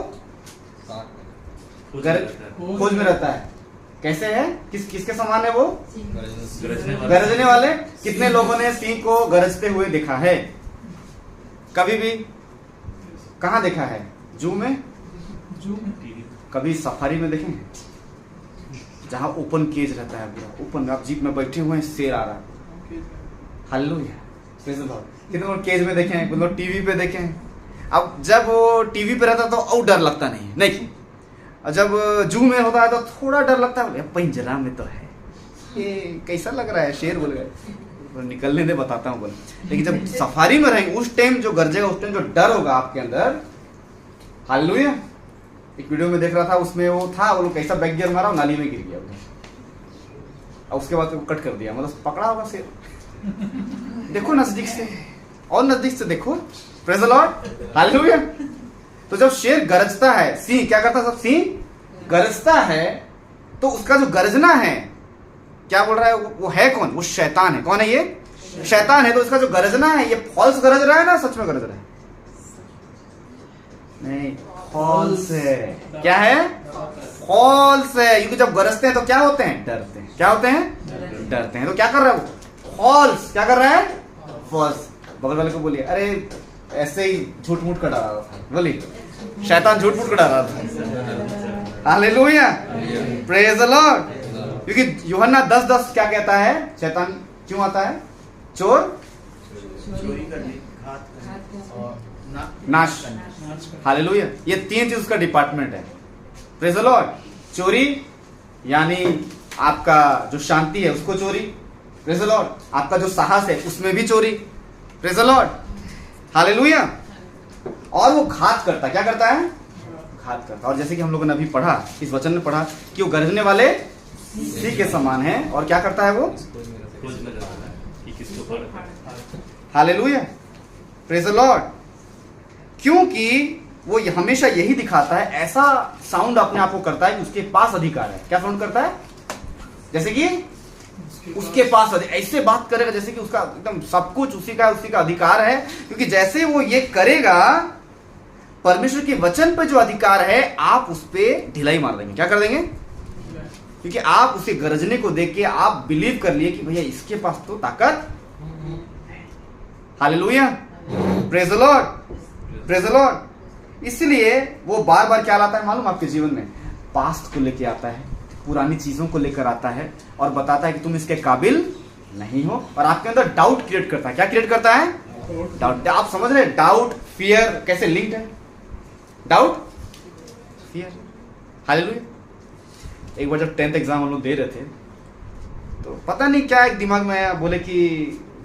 खोज में रहता है। खोज में रहता है। कैसे है? किसके समान है वो? गरजने वाले। कितने लोगों ने सिंह को गरजते हुए देखा है? कभी भी? कहाँ देखा है? जू में? कभी सफारी में देखे हैं? जहां ओपन केज रहता है, पूरा ओपन, आप जीप में बैठे हुए हैं, शेर आ रहा है। Hallelujah, praise the Lord. कितने लोग केज में देखे हैं, कुछ लोग टीवी पे देखे हैं। अब जब वो टीवी पे रहता तो और डर लगता नहीं। और जब जू में होता है तो थोड़ा डर लगता है, पिंजरा में तो है, ये कैसा लग रहा है, शेर बोल गए, निकलने दे बताता हूँ बोले। लेकिन जब सफारी में रहेंगे उस टाइम जो गरजेगा, उस टाइम जो डर होगा आपके अंदर। हालेलुया। एक वीडियो में देख रहा था, उसमें वो था, वो लोग कैसा बैक गियर मारा, नाली में गिर गया और उसके बाद कट कर दिया, मतलब पकड़ा होगा शेर। देखो नजदीक से, और नजदीक से देखो। Praise the lord, hallelujah. तो जब शेर गरजता है, सिंह क्या करता है? सब सिंह गरजता है तो उसका जो गरजना है, क्या बोल रहा है? वो है कौन? वो शैतान है। कौन है ये? शैतान है। तो उसका जो गरजना है, ये फॉल्स गरज रहा है ना सच में गरज रहा है? नहीं, फॉल्स है। क्या है? फॉल्स है। क्योंकि जब गरजते हैं तो क्या होते हैं? डरते हैं। क्या होते हैं? डरते हैं। तो क्या कर रहा है वो? फॉल्स। क्या कर रहा है? फॉल्स। बगल वाले को बोलिए, अरे ऐसे ही झूठ मूठ का डरा रहा था। बोलिए, शैतान झूठ मूठ का डरा रहा था। Hallelujah, praise the lord. क्योंकि यूहन्ना 10:10 क्या कहता है? शैतान क्यों आता है? चोर, चोरी करने, घात करने और नाश। हालेलुया। ये 3 चीज उसका डिपार्टमेंट है। Praise the Lord. चोरी यानी आपका जो शांति है उसको चोरी। Praise the Lord. आपका जो साहस है उसमें भी चोरी। Praise the lord, hallelujah. और वो घात करता, क्या करता है? घात करता। और जैसे कि हम लोगों ने अभी पढ़ा, इस वचन में पढ़ा कि वो गरजने वाले सिंह के समान है। और क्या करता है वो? खोज में रहता है कि किसको फाड़ते। Hallelujah, praise the lord. क्योंकि वो हमेशा यही दिखाता है, ऐसा साउंड अपने आप को करता है कि उसके पास अधिकार है। क्या साउंड करता है? जैसे कि उसके पास ऐसे बात करेगा जैसे कि उसका एकदम सब कुछ उसी का अधिकार है। क्योंकि जैसे वो ये करेगा, परमेश्वर के वचन पर जो अधिकार है आप उस पर ढिलाई मार देंगे। क्या कर देंगे? क्योंकि आप उसे गरजने को देख के आप बिलीव कर लिए कि भैया इसके पास तो ताकत। Hallelujah, praise the Lord, praise the Lord. इसलिए वो बार बार क्या लाता है मालूम आपके जीवन में? पास्ट को लेके आता है, पुरानी चीजों को लेकर आता है और बताता है कि तुम इसके काबिल नहीं हो, और आपके अंदर डाउट क्रिएट करता है। क्या क्रिएट करता है? डाउट। आप समझ रहे हैं डाउट फियर कैसे लिंक्ड है? Doubt fear. हालेलुया। एक बार जब 10th एग्जाम हम लोग दे रहे थे तो पता नहीं क्या एक दिमाग में आया, बोले कि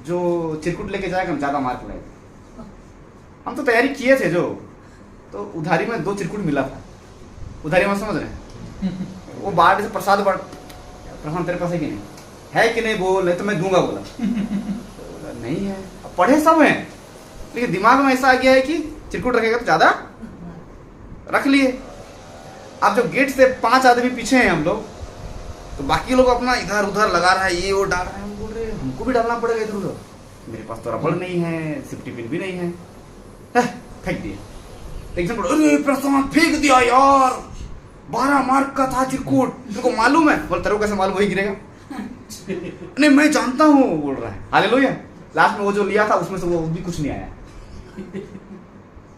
जो चिरकुट लेके जाएगा हम ज्यादा मार्क लाएगा। हम तो तैयारी किए थे जो, तो उधारी में 2 चिरकुट मिला था। उधारी में समझ रहे हैं? वो बाहर से प्रसाद प्रशांत तेरे पास है कि नहीं? है कि नहीं बोल, नहीं तो मैं दूंगा बोला। नहीं है। अब पढ़े सब हैं लेकिन दिमाग में ऐसा आ गया है कि चिरकुट रखेगा तो ज्यादा रख लिए। अब जब गेट से 5 आदमी पीछे हैं हम लोग, तो बाकी लोग अपना इधर उधर लगा रहा है, ये वो डाल रहा है। हम बोल रहे हमको भी डालना पड़ेगा इधर उधर। मेरे पास तो रबड़ नहीं है, सेफ्टी पिन भी नहीं है। फेंक दिया। एकदम अरे प्रशांत फेंक दिया यार, 12 मार्क का था चिरकुट, तेरे को मालूम है? बोल तेरे को कैसे मालूम? वही गिरेगा। नहीं मैं जानता हूँ बोल रहा है। हालेलुया। लास्ट में वो जो लिया था उसमें से वो भी कुछ नहीं आया,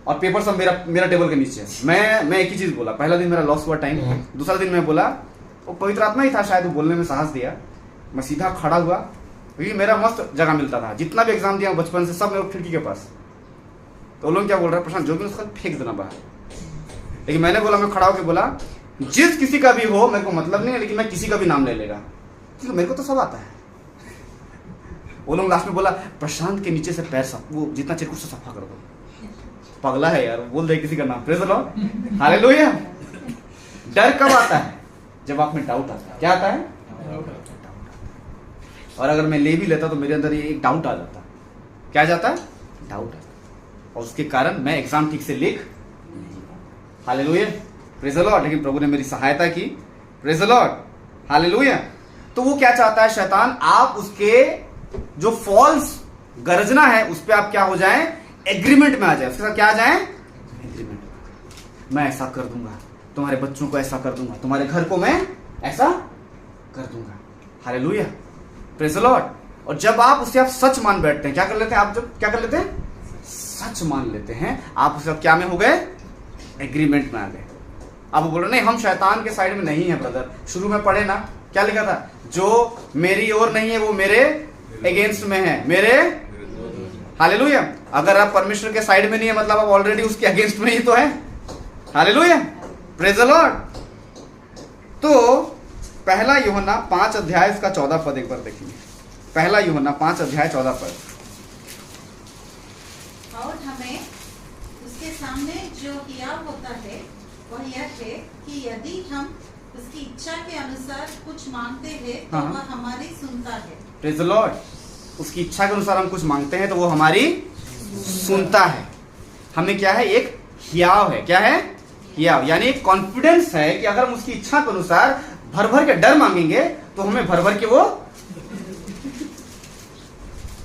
और पेपर सब मेरा टेबल के नीचे है। मैं एक ही चीज बोला। पहला दिन मेरा लॉस हुआ टाइम, दूसरा दिन मैं बोला, वो पवित्र आत्मा ही था शायद, वो बोलने में साहस दिया। मैं सीधा खड़ा हुआ, क्योंकि मेरा मस्त जगह मिलता था। जितना भी एग्जाम दिया बचपन से सब मेरे खिड़की के पास। तो लोग क्या बोल रहे हैं, प्रशांत जो भी उसका फेंक देना बाहर। लेकिन मैंने बोला, मैं खड़ा होकर बोला, जिस किसी का भी हो मेरे को मतलब नहीं है, लेकिन मैं किसी का भी नाम ले लेगा क्योंकि मेरे को तो सब आता है। वो लोग लास्ट में बोला, प्रशांत के नीचे से पैर सब वो जितना चिरकुट से सफा कर दो। पगला है यार, बोल दे किसी का नाम। Praise the lord, hallelujah. डर कब आता है? जब आप में डाउट आता है। क्या आता है? और अगर मैं ले भी लेता तो मेरे अंदर ये एक डाउट आ जाता। क्या आ जाता है? डाउट आता। और उसके कारण मैं एग्जाम ठीक से लिख नहीं पाता। Hallelujah, praise the lord. लेकिन प्रभु ने मेरी सहायता की। Praise the lord, hallelujah. तो वो क्या चाहता है शैतान? आप उसके जो फॉल्स गरजना है उस पर आप क्या हो जाएं? एग्रीमेंट में आ जाए। उसके साथ क्या आ जाए? एग्रीमेंट। मैं ऐसा कर दूंगा, तुम्हारे बच्चों को ऐसा कर दूंगा, तुम्हारे घर को मैं ऐसा कर दूंगा। Hallelujah, praise the lord. और जब आप उसे आप सच मान बैठते हैं, क्या कर लेते हैं? आप जब क्या कर लेते हैं? सच मान लेते हैं। आप उसके साथ क्या में हो गए? एग्रीमेंट में आ गए। आप बोल रहे नहीं हम शैतान के साइड में नहीं है ब्रदर। शुरू में पढ़े ना, क्या लिखा था? जो मेरी ओर नहीं है वो मेरे अगेंस्ट में है, मेरे। हालेलुया। अगर आप परमेश्वर के साइड में नहीं है मतलब आप ऑलरेडी उसके अगेंस्ट में ही तो है। Hallelujah, praise the Lord. तो पहला यूहन्ना 5 अध्याय इसका 14 पद एक बार देखिए। पहला यूहन्ना 5 अध्याय 14 पद। और हमें उसके सामने जो किया होता है वह यह है कि यदि हम उसकी इच्छा के अनुसार कुछ मांगते हैं तो वह हमारी सुनता है। Praise the Lord. उसकी इच्छा के अनुसार हम कुछ मांगते हैं तो वो हमारी सुनता है। हमें क्या है? एक हियाव है। क्या है? हियाव, यानी एक कॉन्फिडेंस है कि अगर हम उसकी इच्छा के अनुसार भर भर के डर मांगेंगे तो हमें भर भर के वो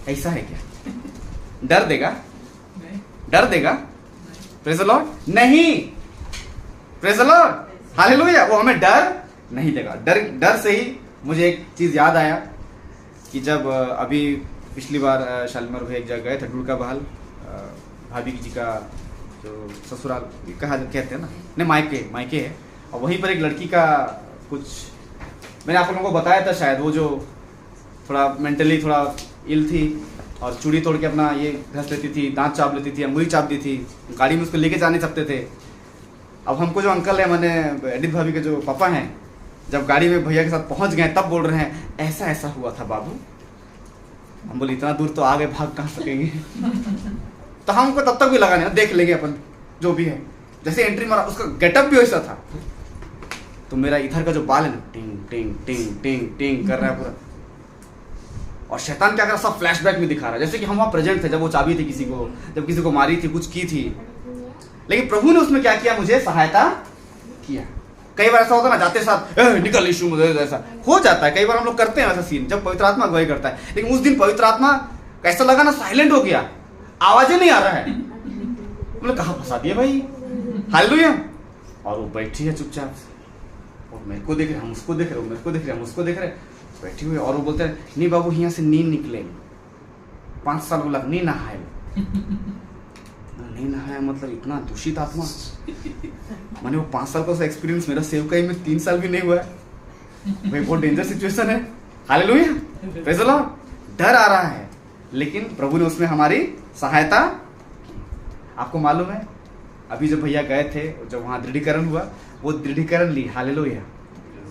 ऐसा है। क्या डर देगा? डर देगा? प्रेज़ द लॉर्ड, नहीं। Praise the lord, hallelujah. वो हमें डर नहीं देगा। डर से ही मुझे एक चीज याद आया कि जब अभी पिछली बार शालीमार भाई एक जगह गए थे, ढुलका बहाल, भाभी जी का जो ससुराल कहा कहते हैं ना, नहीं मायके है। और वहीं पर एक लड़की का कुछ मैंने आप लोगों को बताया था शायद, वो जो थोड़ा मेंटली थोड़ा इल थी और चूड़ी तोड़ के अपना ये घस लेती थी, दांत चाप लेती थी, अंगुली चाप दी थी, गाड़ी में उसको लेके जा नहीं सकते थे। अब हमको जो अंकल है, मैंने एडिथ भाभी के जो पापा हैं, जब गाड़ी में भैया के साथ पहुंच गए तब बोल रहे हैं ऐसा ऐसा हुआ था बाबू। हम बोले इतना दूर तो आगे भाग कहाँ सकेंगे। तो हमको तब तक भी लगा नहीं, देख लेंगे अपन जो भी है। जैसे एंट्री मारा उसका गेटअप भी वैसा था। तो मेरा इधर का जो बाल है ना टिंग टिंग टिंग टिंग टिंग कर रहा है पूरा। और शैतान क्या कर रहा, सब फ्लैशबैक में दिखा रहा है, जैसे कि हम वहां प्रेजेंट थे जब वो चाबी थी किसी को, जब किसी को मारी थी, कुछ की थी। लेकिन प्रभु ने उसमें क्या किया, मुझे सहायता किया। कई बार ऐसा होता है ना, जाते साथ निकल यीशु मुझे, ऐसा हो जाता है, कई बार हम लोग करते हैं ऐसा सीन जब पवित्र आत्मा अगुवाई करता है। लेकिन उस दिन पवित्र आत्मा कैसा लगा ना, साइलेंट हो गया, आवाजें नहीं आ रहा है। बोले कहाँ फंसा दिया भाई, हालेलुया। और वो बैठी है चुपचाप, और मेरे को देख रहे, हम उसको देख रहे, मेरे को देख रहे, हम उसको देख रहे, बैठी हुई। और वो बोलते हैं नहीं बाबू यहाँ से नींद निकले, 5 साल बोला नहीं नहाए, नहीं नहाया मतलब इतना दूषित आत्मा। मैंने वो 5 साल का एक्सपीरियंस मेरा सेवकाई में 3 साल भी नहीं हुआ है भाई, बहुत डेंजर सिचुएशन है। Hallelujah, praise the Lord. डर आ रहा है, लेकिन प्रभु ने उसमें हमारी सहायता। आपको मालूम है अभी जब भैया गए थे, जब वहां दृढ़ीकरण हुआ, वो दृढ़ीकरण ली, हालेलुया,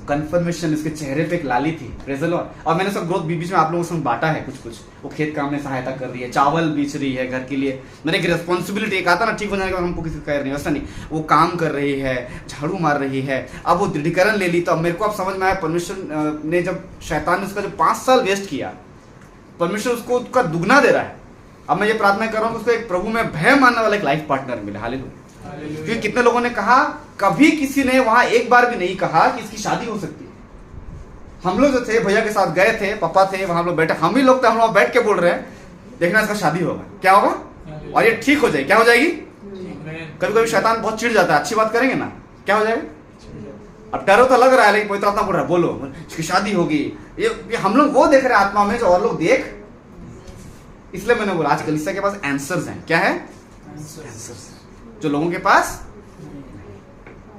कन्फर्मेशन इसके चेहरे पे एक लाली थी, प्रेज़ द लॉर्ड। और मैंने सब ग्रोथ बीच में आप लोगों से बांटा है, कुछ वो खेत काम में सहायता कर रही है, चावल बीच रही है घर के लिए। मैंने एक रिस्पॉन्सिबिलिटी, एक आता ना ठीक हो जाएगा हमको किसी कह रही है, वैसा नहीं, वो काम कर रही है, झाड़ू मार रही है। अब वो दृढ़ीकरण ले ली, तो अब मेरे को अब समझ में आया, परमेश्वर ने जब शैतान ने उसका जो 5 साल वेस्ट किया, परमेश्वर उसको उसका दुगना दे रहा है। अब मैं ये प्रार्थना कर रहा हूँ उसको एक प्रभु में भय मानने वाला एक लाइफ पार्टनर मिले, हालेलुया। क्योंकि कितने लोगों ने कहा, कभी किसी ने वहां एक बार भी नहीं कहा कि इसकी शादी हो सकती है। हम लोग जो थे भैया के साथ गए थे, पापा थे वहां, हम लोग बैठे, हम ही लोग थे, हम लोग बैठ के बोल रहे हैं देखना इसका शादी होगा, क्या होगा, और ये ठीक हो जाएगी, क्या हो जाएगी। कभी कभी शैतान बहुत चिढ़ जाता है, अच्छी बात करेंगे ना, क्या हो जाएगा। अब डर तो लग रहा है, लेकिन पवित्र आत्मा बोल रहा है बोलो इसकी शादी होगी। ये हम लोग वो देख रहे हैं आत्मा में जो और लोग देख, इसलिए मैंने बोला आज कलीसिया के पास आंसर्स हैं। क्या है, आंसर्स जो लोगों के पास,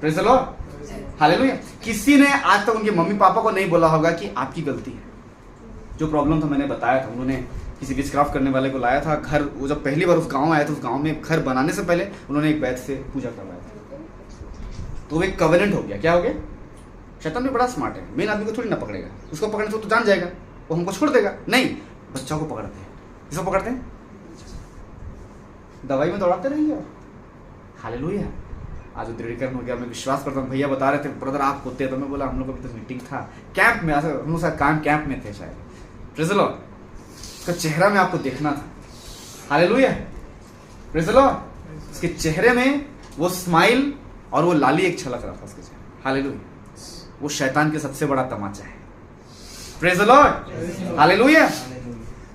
प्रेज़ द लॉर्ड, हालेलुया। किसी ने आज तक उनके मम्मी पापा को नहीं बोला होगा कि आपकी गलती है। जो प्रॉब्लम था मैंने बताया था, उन्होंने किसी विचक्राफ्ट करने वाले को लाया था घर, वो जब पहली बार उस गांव आया था, उस गांव में घर बनाने से पहले उन्होंने एक वैद्य से पूजा करवाया था, तो वो एक कवेनेंट हो गया। क्या हो गया, शैतान भी बड़ा स्मार्ट है, मेन आदमी को थोड़ी ना पकड़ेगा, उसको पकड़ने से तो जान जाएगा, वो हमको छोड़ देगा, नहीं, बच्चों को पकड़ते हैं। किसको पकड़ते हैं, दवाई में दौड़ाते रहेंगे। हालेलुया। आज दृढ़ीकरण हो गया, मैं विश्वास करता हूँ। भैया बता रहे थे ब्रदर आप होते, तो मैं बोला हम लोग का भी तो मीटिंग था कैंप में, हम लोग कैंप में थे शायद, प्रेज़ द लॉर्ड। उसका चेहरा में आपको देखना था, हालेलुया, प्रेज़ द लॉर्ड। उसके चेहरे में वो स्माइल और वो लाली एक छलक रहा था उसके चेहरे, हालेलुया। वो शैतान के सबसे बड़ा तमाचा है, प्रेज़ द लॉर्ड, हालेलुया।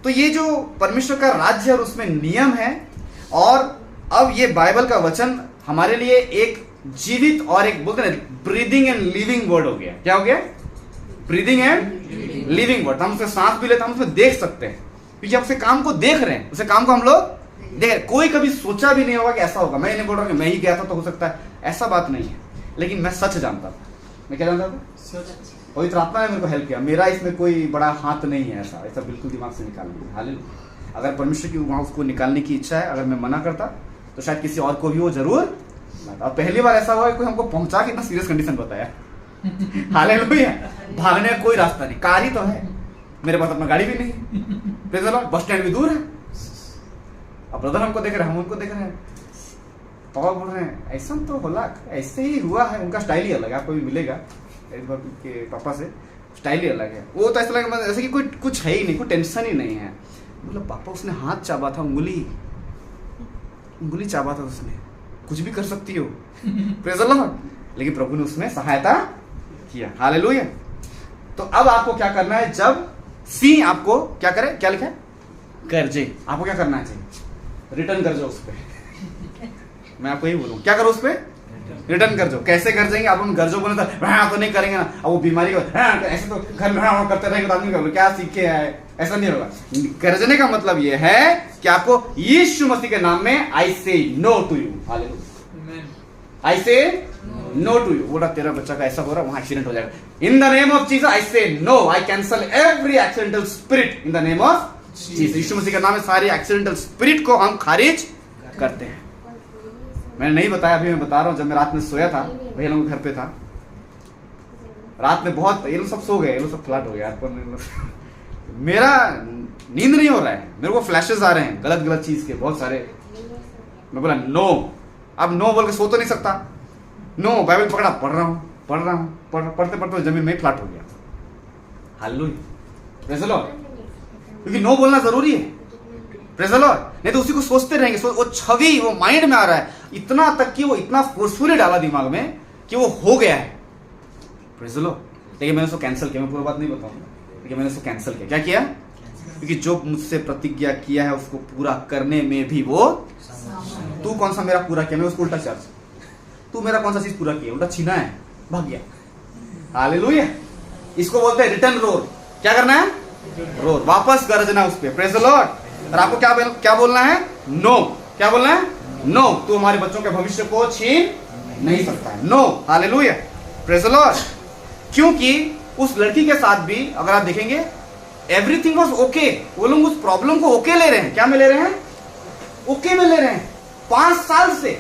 तो ये जो परमेश्वर का राज्य और उसमें नियम है, और अब ये बाइबल का वचन हमारे लिए एक जीवित और एक बोलते हैं ब्रीदिंग एंड लिविंग वर्ड हो गया। क्या हो गया, ब्रीदिंग एंड लिविंग वर्ड। हम उसमें सांस भी लेते हैं, हम उसमें देख सकते हैं, क्योंकि हम उसे काम को देख रहे हैं, उसे काम को हम लोग देख। कोई कभी सोचा भी नहीं होगा कि ऐसा होगा। मैं नहीं बोल रहा कि मैं ही गया था तो हो सकता है, ऐसा बात नहीं है। लेकिन मैं सच जानता था। मैं क्या जानता था, पवित्र आत्मा ने मेरे को हेल्प किया। मेरा इसमें कोई बड़ा हाथ नहीं है, ऐसा बिल्कुल दिमाग से निकालना। हालेलुया। अगर परमेश्वर की वहां उसको निकालने की इच्छा है, अगर मैं मना करता तो शायद किसी और को भी वो जरूर। और पहली बार ऐसा हुआ कोई हमको पहुंचा के इतना सीरियस कंडीशन बताया। हालेलुया। भागने का कोई रास्ता नहीं, कार ही तो है, मेरे पास अपना गाड़ी भी नहीं, praise the Lord, bus stand भी दूर है। अब ब्रदर हमको देख रहे हैं, हम उनको देख रहे हैं, पापा बोल रहे हैं ऐसा तो होला, ऐसे ही हुआ है। उनका स्टाइल ही अलग है, आपको भी मिलेगा एक बार के पापा से, स्टाइल ही अलग है। वो तो ऐसा लगा जैसे कि कोई कुछ है ही नहीं, कोई टेंशन ही नहीं है। मतलब पापा उसने हाथ चाबा था, उंगली चाबा था उसने, कुछ भी कर सकती हो, प्रेज़ द लॉर्ड। लेकिन प्रभु ने उसमें सहायता किया, हालेलुया। तो अब आपको क्या करना है, जब सी आपको क्या करे, क्या लिखा है, कर्जे, आपको क्या करना है, रिटर्न कर जाओ उस पर। मैं आपको यही बोलूँ, क्या करो उस पर, रिटर्न कर जाओ। कैसे कर जाएंगे आप, गर्जो बोले तो नहीं करेंगे ना, अब वो बीमारी को ऐसे तो घर में करते रहेंगे तो आदमी क्या सीखे है, ऐसा नहीं होगा। गर्जने का मतलब ये है कि आपको यीशु मसीह के नाम में आई say no to you, hallelujah, I say no to you. बोला तेरा बच्चा का ऐसा हो रहा है, वहां एक्सीडेंट हो जाएगा, in the name of Jesus I say no, I cancel every accidental spirit in the name of Jesus. Yeshu Masih के नाम में सारी एक्सीडेंटल स्पिरिट को हम खारिज करते हैं। मैंने नहीं बताया, अभी मैं बता रहा हूँ। जब मैं रात में सोया था, भैया लोग घर पे था, रात में बहुत, ये लोग सब सो गए, ये लोग सब फ्लैट हो गया, मेरा नींद नहीं हो रहा है, मेरे को फ्लैशेस आ रहे हैं गलत गलत चीज के बहुत सारे। मैं बोला नो, अब नो बोल के सो तो नहीं सकता, नो, बाइबल पकड़ा, पढ़ रहा हूँ, पढ़ते पढ़ते जमीन में फ्लैट हो गया। Hallelujah, praise the lord. क्योंकि नो बोलना जरूरी है। Praise the Lord. नहीं तो उसी को सोचते रहेंगे, वो छवि वो माइंड में आ रहा है इतना तक कि वो इतना फोर्सफुली डाला दिमाग में कि वो हो गया है। Praise the lord. लेकिन मैंने उसको कैंसिल किया, मैं पूरी बात नहीं बताऊंगा, लेकिन मैंने उसको कैंसिल किया। क्या किया? क्योंकि जो मुझसे प्रतिज्ञा किया है उसको पूरा करने में भी वो, तू कौन सा मेरा पूरा किया? मैं उसको उल्टा चार्ज, तू मेरा कौन सा चीज पूरा किया? उल्टा छीना है, भाग गया। हालेलुया। इसको बोलते हैं रिटर्न रोर। क्या करना है? रोर, वापस गरजना उस पे। Praise the lord. और आपको क्या बोलना है? नो। क्या बोलना है? नो। तू हमारे बच्चों के भविष्य को छीन नहीं सकता है। No. Hallelujah. Praise the lord. क्योंकि उस लड़की के साथ भी अगर आप देखेंगे एवरीथिंग वाज ओके, वो लोग उस प्रॉब्लम को ओके ले रहे हैं। क्या में ले रहे हैं? ओके में ले रहे हैं। 5 साल से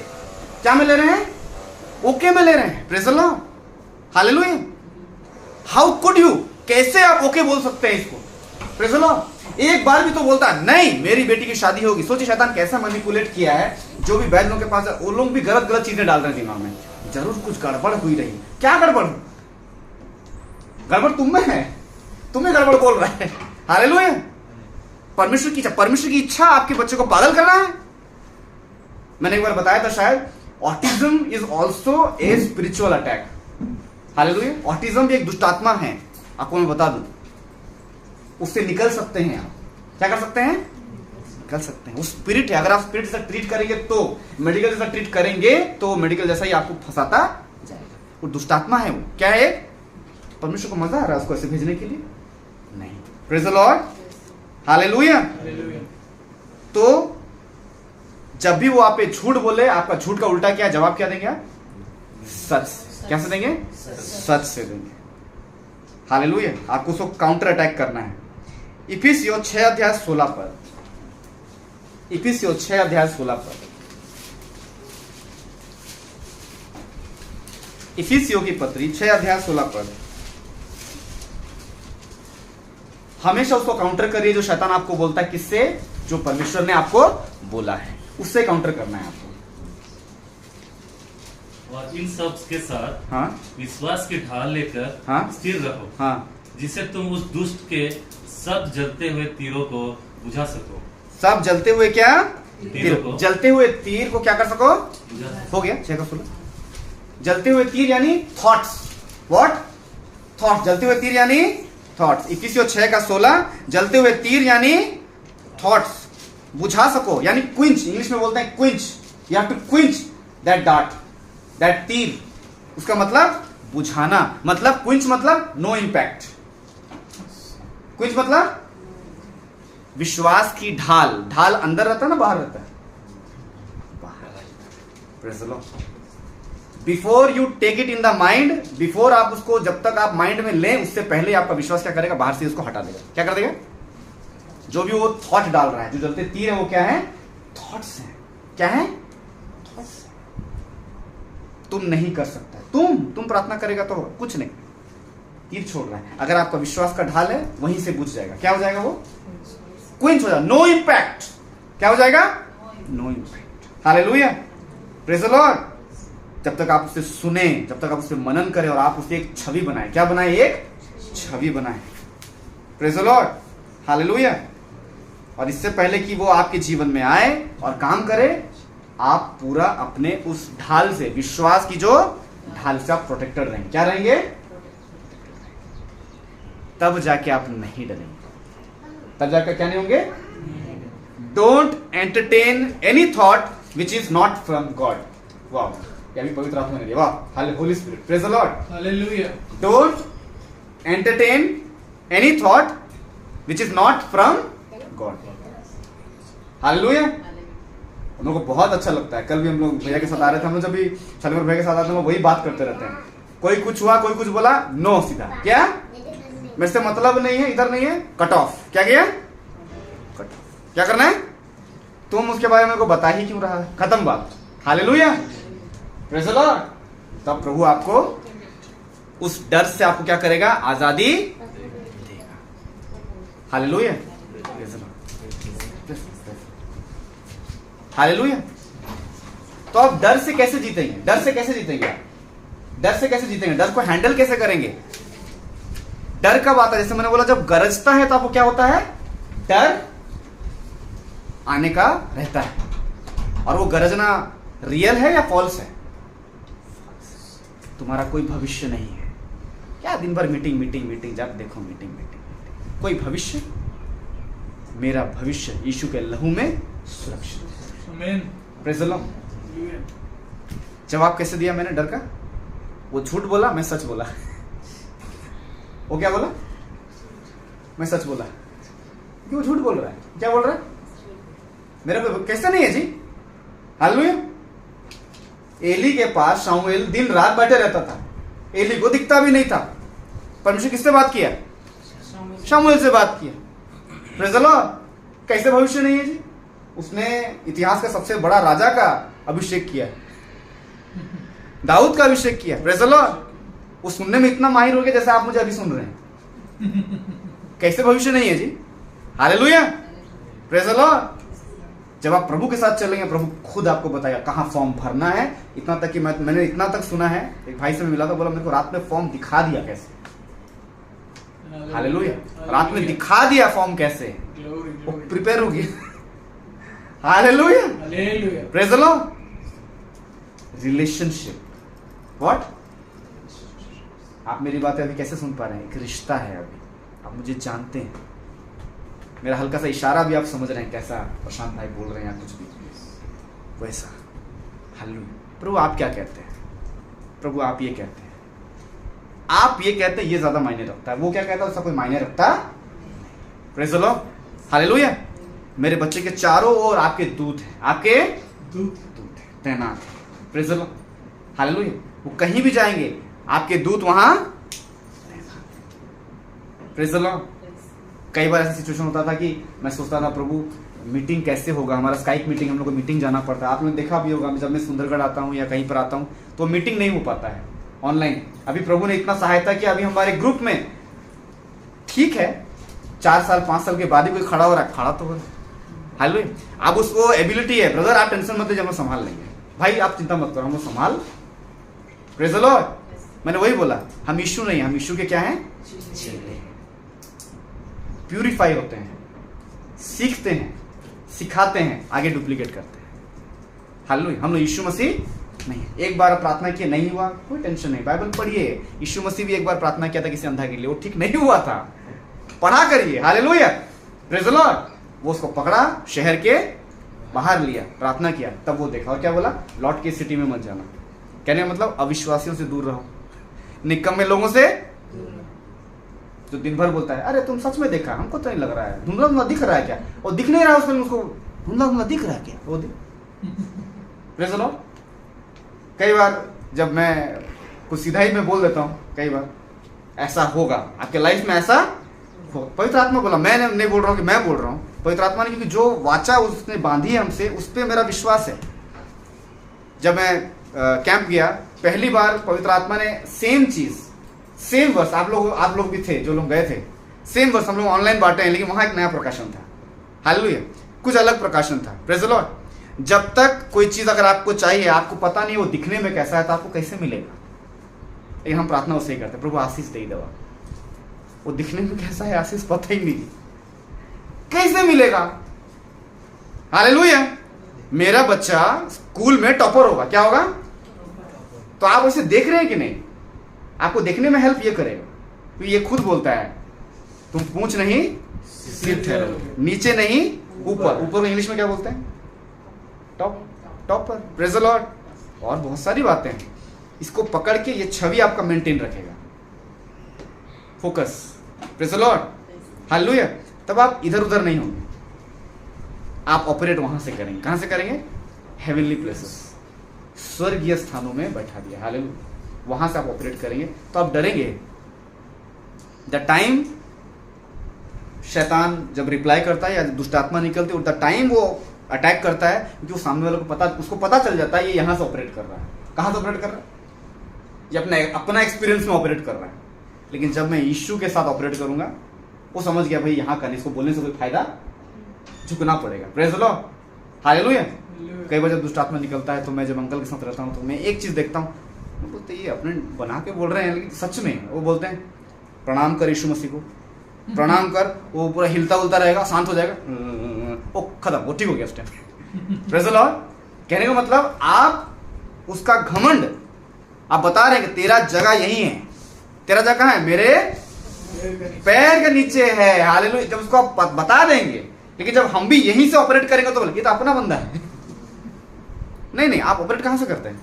क्या में ले रहे हैं? ओके में ले रहे हैं। Praise the lord. Hallelujah. How could you, कैसे आप ओके बोल सकते हैं इसको? Praise the Lord. एक बार भी तो बोलता नहीं मेरी बेटी की शादी होगी। सोचिए शैतान कैसा मैनिपुलेट किया है। जो भी बैद लोगों के पास है वो लोग भी गलत चीजें डाल रहे हैं दिमाग में। जरूर कुछ गड़बड़ हुई रही। क्या गड़बड़? गड़बड़ तुम में है, तुम्हें गड़बड़ बोल रहा है। हालेलुया। परमेश्वर की इच्छा आपके बच्चे को पागल करना है। मैंने एक बार बताया था शायद, autism is also a spiritual attack. Hallelujah. Autism भी एक दुष्टात्मा है, आपको मैं बता दूं। उससे निकल सकते हैं आप। क्या कर सकते हैं? निकल सकते हैं। वो स्पिरिट है। अगर आप स्पिरिट से ट्रीट करेंगे तो, मेडिकल जैसा ट्रीट करेंगे तो मेडिकल जैसा ही आपको फंसाता जाएगा। वो दुष्टात्मा है। वो क्या है? परमेश्वर को मजा आ रहा है उसको ऐसे भेजने के लिए? नहीं। Praise the lord. हालेलुया। तो जब भी वो आप पे झूठ बोले, आपका झूठ का उल्टा क्या जवाब क्या देंगे आप? सच। कैसे देंगे? सच से देंगे। हालेलुया। आपको उसको काउंटर अटैक करना है। इफिसियों 6 अध्याय 16 पर। इफिसियों 6 अध्याय 16 पर। इफिसियों की पत्री 6 अध्याय 16 पर। हमेशा उसको काउंटर करिए जो शैतान आपको बोलता है। किससे? जो परमेश्वर ने आपको बोला है, उससे काउंटर करना है आपको। और इन सब के साथ हाँ, विश्वास की ढाल लेकर हाँ, स्थिर रहो। हाँ, जिससे तुम उस दुष्ट के सब जलते हुए तीरों को बुझा सको। सब जलते हुए क्या? तीरों को। जलते हुए तीर को क्या कर सको? बुझा सको। हो गया 6 का 16। जलते हुए तीर यानी थॉट्स। व्हाट? थॉट्स। जलते हुए तीर यानी थॉट्स। इफिसियों 6 का 16। जलते हुए तीर यानी थॉट्स। बुझा सको यानी क्विंच। इंग्लिश में बोलते हैं quench. You have to quench that dart, that तीर। उसका मतलब बुझाना। मतलब क्विंच मतलब नो इम्पैक्ट। क्विंच मतलब विश्वास की ढाल। ढाल अंदर रहता है ना बाहर रहता है? बाहर। Praise the lord. Before you take it in the mind, before आप उसको, जब तक आप माइंड में लें उससे पहले आपका विश्वास क्या करेगा? बाहर से उसको हटा देगा। क्या कर देगा? जो भी वो थॉट डाल रहा है, जो जलते तीर है वो क्या है? थॉट्स हैं। क्या है? थॉट्स। तुम नहीं कर सकता। तुम प्रार्थना करेगा तो कुछ नहीं, तीर छोड़ रहा है। अगर आपका विश्वास का ढाल है वहीं से बुझ जाएगा। क्या हो जाएगा? वो क्विंच हो जाएगा। No impact. क्या हो जाएगा? No impact. Hallelujah. Praise the lord. जब तक आप उससे सुने, जब तक आप उससे मनन करें और आप उससे एक छवि बनाए। क्या बनाए? एक छवि बनाए। Praise the lord. हालेलुया। और इससे पहले कि वो आपके जीवन में आए और काम करे, आप पूरा अपने उस ढाल से, विश्वास की जो ढाल से आप प्रोटेक्टेड रहेंगे। क्या रहेंगे? तब जाके आप नहीं डरेंगे। तब जाकर क्या नहीं होंगे? Don't entertain any thought which is not from God. वाह, क्या भी पवित्र आत्मा ने दिया। वाह, Holi spirit. Praise the lord. Hallelujah. Don't entertain any thought which is not from God. Hallelujah. हम लोग को बहुत अच्छा लगता है। कल भी हम लोग भैया के साथ आ रहे थे, हम लोग जब भी शनिवार भैया के साथ आते हैं वही बात करते रहते हैं। कोई कुछ हुआ, कोई कुछ बोला, नो, सीधा क्या मेरे से मतलब नहीं है, इधर नहीं है, कट ऑफ। क्या किया? Cut off. क्या करना है? तुम उसके बारे में मेरे को बता ही क्यों रहा है? खत्म बात। हालेलुया। Praise the Lord. तब प्रभु आपको उस डर से आपको क्या करेगा? आजादी देगा। हालेलुया। हालेलुया। तो आप डर से कैसे जीतेंगे? डर से कैसे जीतेंगे? डर से कैसे जीतेंगे? डर को हैंडल कैसे करेंगे? डर कब आता है? जैसे मैंने बोला, जब गरजता है तो आपको क्या होता है? डर आने का रहता है। और वो गरजना रियल है या फॉल्स है? तुम्हारा कोई भविष्य नहीं है। क्या दिन भर मीटिंग मीटिंग मीटिंग, जब देखो मीटिंग मीटिंग, कोई भविष्य? मेरा भविष्य यीशु के लहू में सुरक्षित है। आमीन। Praise the Lord. जवाब कैसे दिया मैंने डर का? वो झूठ बोला, मैं सच बोला। वो क्या बोला? मैं सच बोला। क्यों झूठ बोल रहा है? क्या बोल रहा है? मेरा कोई कैसा नहीं है जी। हालेलुया। एली के पास शामुएल दिन रात बैठे रहता था, एली को दिखता भी नहीं था। परमेश्वर किससे बात किया? शामुएल से बात किया। Praise the Lord. कैसे भविष्य नहीं है जी? उसने इतिहास का सबसे बड़ा राजा का अभिषेक किया, दाऊद का अभिषेक किया। Praise the Lord. वो सुनने में इतना माहिर हो गया जैसे आप मुझे अभी सुन रहे हैं। कैसे भविष्य नहीं है जी? हालेलुया। Praise the lord. जब आप प्रभु के साथ चलेंगे, प्रभु खुद आपको बताएगा कहाँ फॉर्म भरना है। इतना तक कि मैंने इतना तक सुना है, एक भाई से मैं मिला था, बोला मेरे को रात में फॉर्म दिखा दिया कैसे। हालेलुया। रात में दिखा दिया फॉर्म कैसे, वो प्रिपेयर हो गया। Hallelujah. Hallelujah. Praise the Lord. Relationship, what? आप मेरी बातें अभी कैसे सुन पा रहे हैं? एक रिश्ता है। अभी आप मुझे जानते हैं, मेरा हल्का सा इशारा भी आप समझ रहे हैं कैसा प्रशांत भाई बोल रहे हैं या कुछ भी वैसा। हालेलुया। प्रभु आप क्या कहते हैं? प्रभु आप ये कहते हैं, आप ये कहते हैं, ये ज्यादा मायने रखता है। वो क्या कहता है उसका कोई मायने रखता? Praise the lord. हालेलुया। मेरे बच्चे के चारों ओर आपके दूत हैं, आपके दूत हैं, तैनात हैं। Praise the lord. हालेलुया। वो कहीं भी जाएंगे, आपके दूत वहां। Praise the Lord. कई बार ऐसा सिचुएशन होता था कि मैं सोचता था प्रभु मीटिंग कैसे होगा, हमारा स्काइप मीटिंग, हम लोग को मीटिंग जाना पड़ता है। आप लोगों ने देखा भी होगा, जब मैं सुंदरगढ़ आता हूँ या कहीं पर आता हूँ तो मीटिंग नहीं हो पाता है ऑनलाइन। अभी प्रभु ने इतना सहायता किया, अभी हमारे ग्रुप में ठीक है 4 साल 5 साल के बाद ही कोई खड़ा हो रहा है, खड़ा तो हो रहा है। हालेलुया। अब उसको एबिलिटी है, ब्रदर आप टेंशन मत लीजिए, हम लोग संभाल लेंगे। भाई आप चिंता मत करो, हम लोग संभाल। Praise the Lord. मैंने वही बोला, हम यीशु नहीं, हम यीशु के क्या हैं? चेले। प्यूरिफाई होते हैं, सीखते हैं, सिखाते हैं, आगे डुप्लीकेट करते हैं। हालेलुया। हम लोग यीशु मसीह नहीं। एक बार प्रार्थना किया, नहीं हुआ, कोई टेंशन नहीं, बाइबल पढ़िए। यीशु मसीह भी एक बार प्रार्थना किया था किसी अंधा के लिए, वो ठीक नहीं हुआ था, पढ़ा करिए। हालेलुया। Praise the Lord. वो उसको पकड़ा, शहर के बाहर लिया, प्रार्थना किया, तब वो देखा और क्या बोला? लौट के सिटी में मत जाना। कहने का मतलब अविश्वासियों से दूर रहो, निकम्मे लोगों से जो दिन भर बोलता है अरे तुम सच में देखा, हमको तो नहीं लग रहा है, धुंधला धुंधला दिख रहा है क्या? और दिख नहीं रहा है उसमें, उसको धुंधला धुंधला दिख रहा है क्या? वो प्रेज़ द लॉर्ड। कई बार जब मैं कुछ सीधा ही मैं बोल देता हूँ, कई बार ऐसा होगा आपके लाइफ में, ऐसा हो। पवित्र आत्मा बोला, मैं नहीं बोल रहा हूँ कि मैं बोल रहा हूँ, पवित्र आत्मा ने, क्योंकि जो वाचा उसने बांधी है हमसे, उस पर मेरा विश्वास है। जब मैं कैंप गया पहली बार, पवित्र आत्मा ने सेम चीज, सेम वर्ष, आप लोग भी थे जो लोग गए थे, सेम वर्ष हम लोग ऑनलाइन बांटे हैं, लेकिन वहां एक नया प्रकाशन था। हालेलुया। कुछ अलग प्रकाशन था। Praise the lord. जब तक कोई चीज अगर आपको चाहिए, आपको पता नहीं वो दिखने में कैसा है, तो आपको कैसे मिलेगा? लेकिन हम प्रार्थना उसे ही करते, प्रभु आशीष दे दवा, वो दिखने में कैसा है आशीष पता ही नहीं, कैसे मिलेगा? हालेलुया। मेरा बच्चा स्कूल में टॉपर होगा, क्या होगा? तो आप उसे देख रहे हैं कि नहीं? आपको देखने में हेल्प ये करेगा, तो ये खुद बोलता है तुम पूंछ नहीं सिर ठहरो, नीचे नहीं ऊपर। ऊपर को इंग्लिश में क्या बोलते हैं? Top, topper. Praise the lord. और बहुत सारी बातें हैं, इसको पकड़ के ये छवि आपका मेंटेन रखेगा, focus. Praise the lord. Hallelujah. तब आप इधर उधर नहीं होंगे, आप ऑपरेट वहां से करेंगे। कहां से करेंगे? हेवनली प्लेसेस, स्वर्गीय स्थानों में बैठा दिया। हालेलुया। वहां से आप ऑपरेट करेंगे तो आप डरेंगे। द टाइम शैतान जब रिप्लाई करता है या दुष्टात्मा निकलती है, द टाइम वो अटैक करता है, क्योंकि वो सामने वाले को पता, उसको पता चल जाता है ये यहां से ऑपरेट कर रहा है। कहां से ऑपरेट कर रहा है? ये अपना एक्सपीरियंस में ऑपरेट कर रहा है। लेकिन जब मैं यीशु के साथ ऑपरेट करूंगा, वो समझ गया भाई यहाँ करने, इसको बोलने से कोई फायदा, झुकना पड़ेगा। Praise the lord. हालेलुया। कई बार जब दुष्टात्मा निकलता है, तो मैं जब अंकल के साथ रहता हूँ तो मैं एक चीज देखता हूँ, बोलते ये अपने बना के बोल रहे हैं, लेकिन सच में वो बोलते हैं प्रणाम कर यीशु मसीह को, प्रणाम कर, वो पूरा हिलता उलता रहेगा, शांत हो जाएगा, वो खत्म, वो ठीक हो गया उस टाइम। Praise the Lord. कहने का मतलब आप उसका घमंड, आप बता रहे हैं कि तेरा जगह यही है, तेरा जगह कहाँ है? मेरे पैर के नीचे है। हालेलुया। जब उसको आप बता देंगे, लेकिन जब हम भी यहीं से ऑपरेट करेंगे तो ये तो अपना बंदा है। नहीं नहीं, आप ऑपरेट कहां से करते हैं?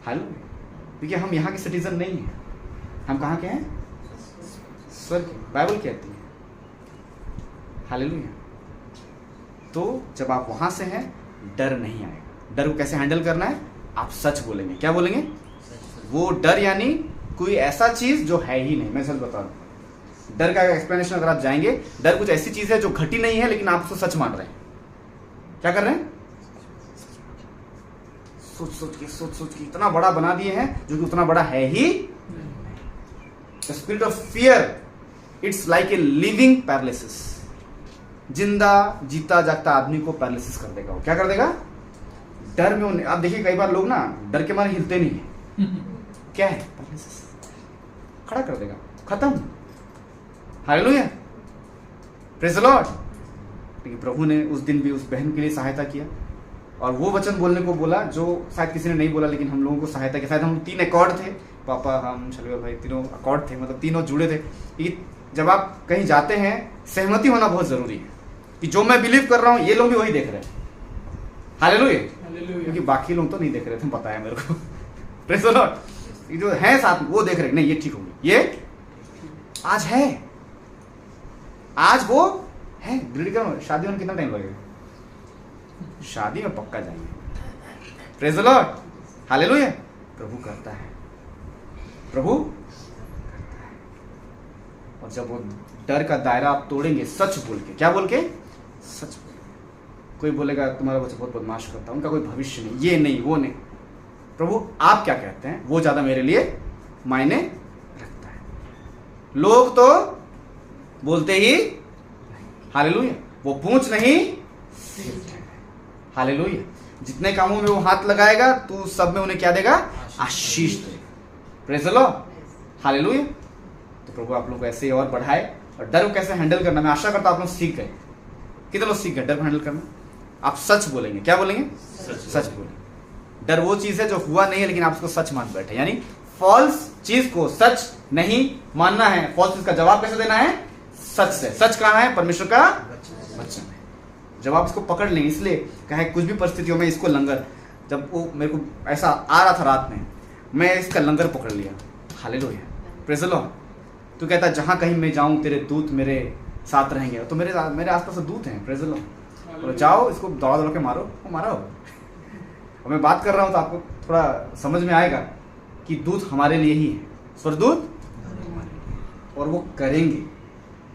हालेलुया। देखिए हम यहाँ के सिटीजन नहीं हैं, हम कहाँ के हैं? स्वर्ग के। बाइबल कहती है। हालेलुया। तो जब आप वहां से हैं, डर नहीं आएगा। डर को कैसे हैंडल करना है? आप सच बोलेंगे। क्या बोलेंगे? वो डर यानी कोई ऐसा चीज जो है ही नहीं। मैं सच बता रहा हूं, डर का एक्सप्लेनेशन अगर आप जाएंगे, डर कुछ ऐसी चीज है जो घटी नहीं है लेकिन आप उसको सच मान रहे हैं। क्या कर रहे हैं? सोच सोच के इतना बड़ा बना दिए हैं जो कि उतना बड़ा है ही। The spirit of fear, it's like a living paralysis. जिंदा जीता जागता आदमी को पैरालिसिस कर देगा। वो क्या कर देगा? डर में। आप देखिए कई बार लोग ना डर के मारे हिलते नहीं है। क्या है? पैरालिसिस। खड़ा कर देगा, खत्म। Hallelujah, praise the lord. लेकिन प्रभु ने उस दिन भी उस बहन के लिए सहायता किया और वो वचन बोलने को बोला जो शायद किसी ने नहीं बोला, लेकिन हम लोगों को सहायता किया। शायद हम 3 अकॉर्ड थे, पापा, हम, शलगर भाई, तीनों अकॉर्ड थे, मतलब तीनों जुड़े थे। कि जब आप कहीं जाते हैं, सहमति होना बहुत जरूरी है कि जो मैं बिलीव कर रहा हूं ये लोग भी वही देख रहे हैं। हालेलुया। क्योंकि बाकी लोग तो नहीं देख रहे थे, पता है मेरे को। Praise the Lord. जो है साथ वो देख रहे, नहीं ये ठीक होगी, ये आज है, आज वो है। शादी में कितना टाइम लगेगा? शादी में पक्का जाएंगे। Praise the lord. हालेलुया। प्रभु करता है, प्रभु करता है। और जब वो डर का दायरा आप तोड़ेंगे सच बोल के, क्या बोल के? सच बोल के। कोई बोलेगा तुम्हारा बच्चा बहुत बदमाश करता है, उनका कोई भविष्य नहीं, ये नहीं वो नहीं। प्रभु आप क्या कहते हैं वो ज्यादा मेरे लिए मायने रखता है। लोग तो बोलते ही हालेलुया, वो पूछ नहीं। हालेलुया। जितने कामों में वो हाथ लगाएगा तो सब में उन्हें क्या देगा? आशीष देगा। Praise the lord. हालेलुया। तो प्रभु आप लोगों को ऐसे ही और बढ़ाए। और डर को कैसे हैंडल करना, मैं आशा करता हूं आप लोग सीख गए। कितने लोग सीख गए डर को हैंडल करना? आप सच बोलेंगे। क्या बोलेंगे? सच बोलेंगे। डर वो चीज है जो हुआ नहीं है लेकिन आप उसको सच मान बैठे, यानी फॉल्स चीज को सच नहीं मानना है। फॉल्स चीज का जवाब कैसे देना है? सच से। सच कहाँ है? परमेश्वर का वचन है। जब आप इसको पकड़ लेंगे, इसलिए कहे कुछ भी परिस्थितियों में इसको लंगर, जब वो मेरे को ऐसा आ रहा था रात में, मैं इसका लंगर पकड़ लिया। Hallelujah, praise the Lord. तू कहता जहां कहीं मैं जाऊं तेरे दूत मेरे साथ रहेंगे, तो मेरे आसपास दूत हैं। Praise the lord. और जाओ इसको दौड़ा दौड़ के मारो, वो मारा होगा। और मैं बात कर रहा हूं तो आपको थोड़ा समझ में आएगा कि दूत हमारे लिए ही है, स्वर्गदूत, और वो करेंगे।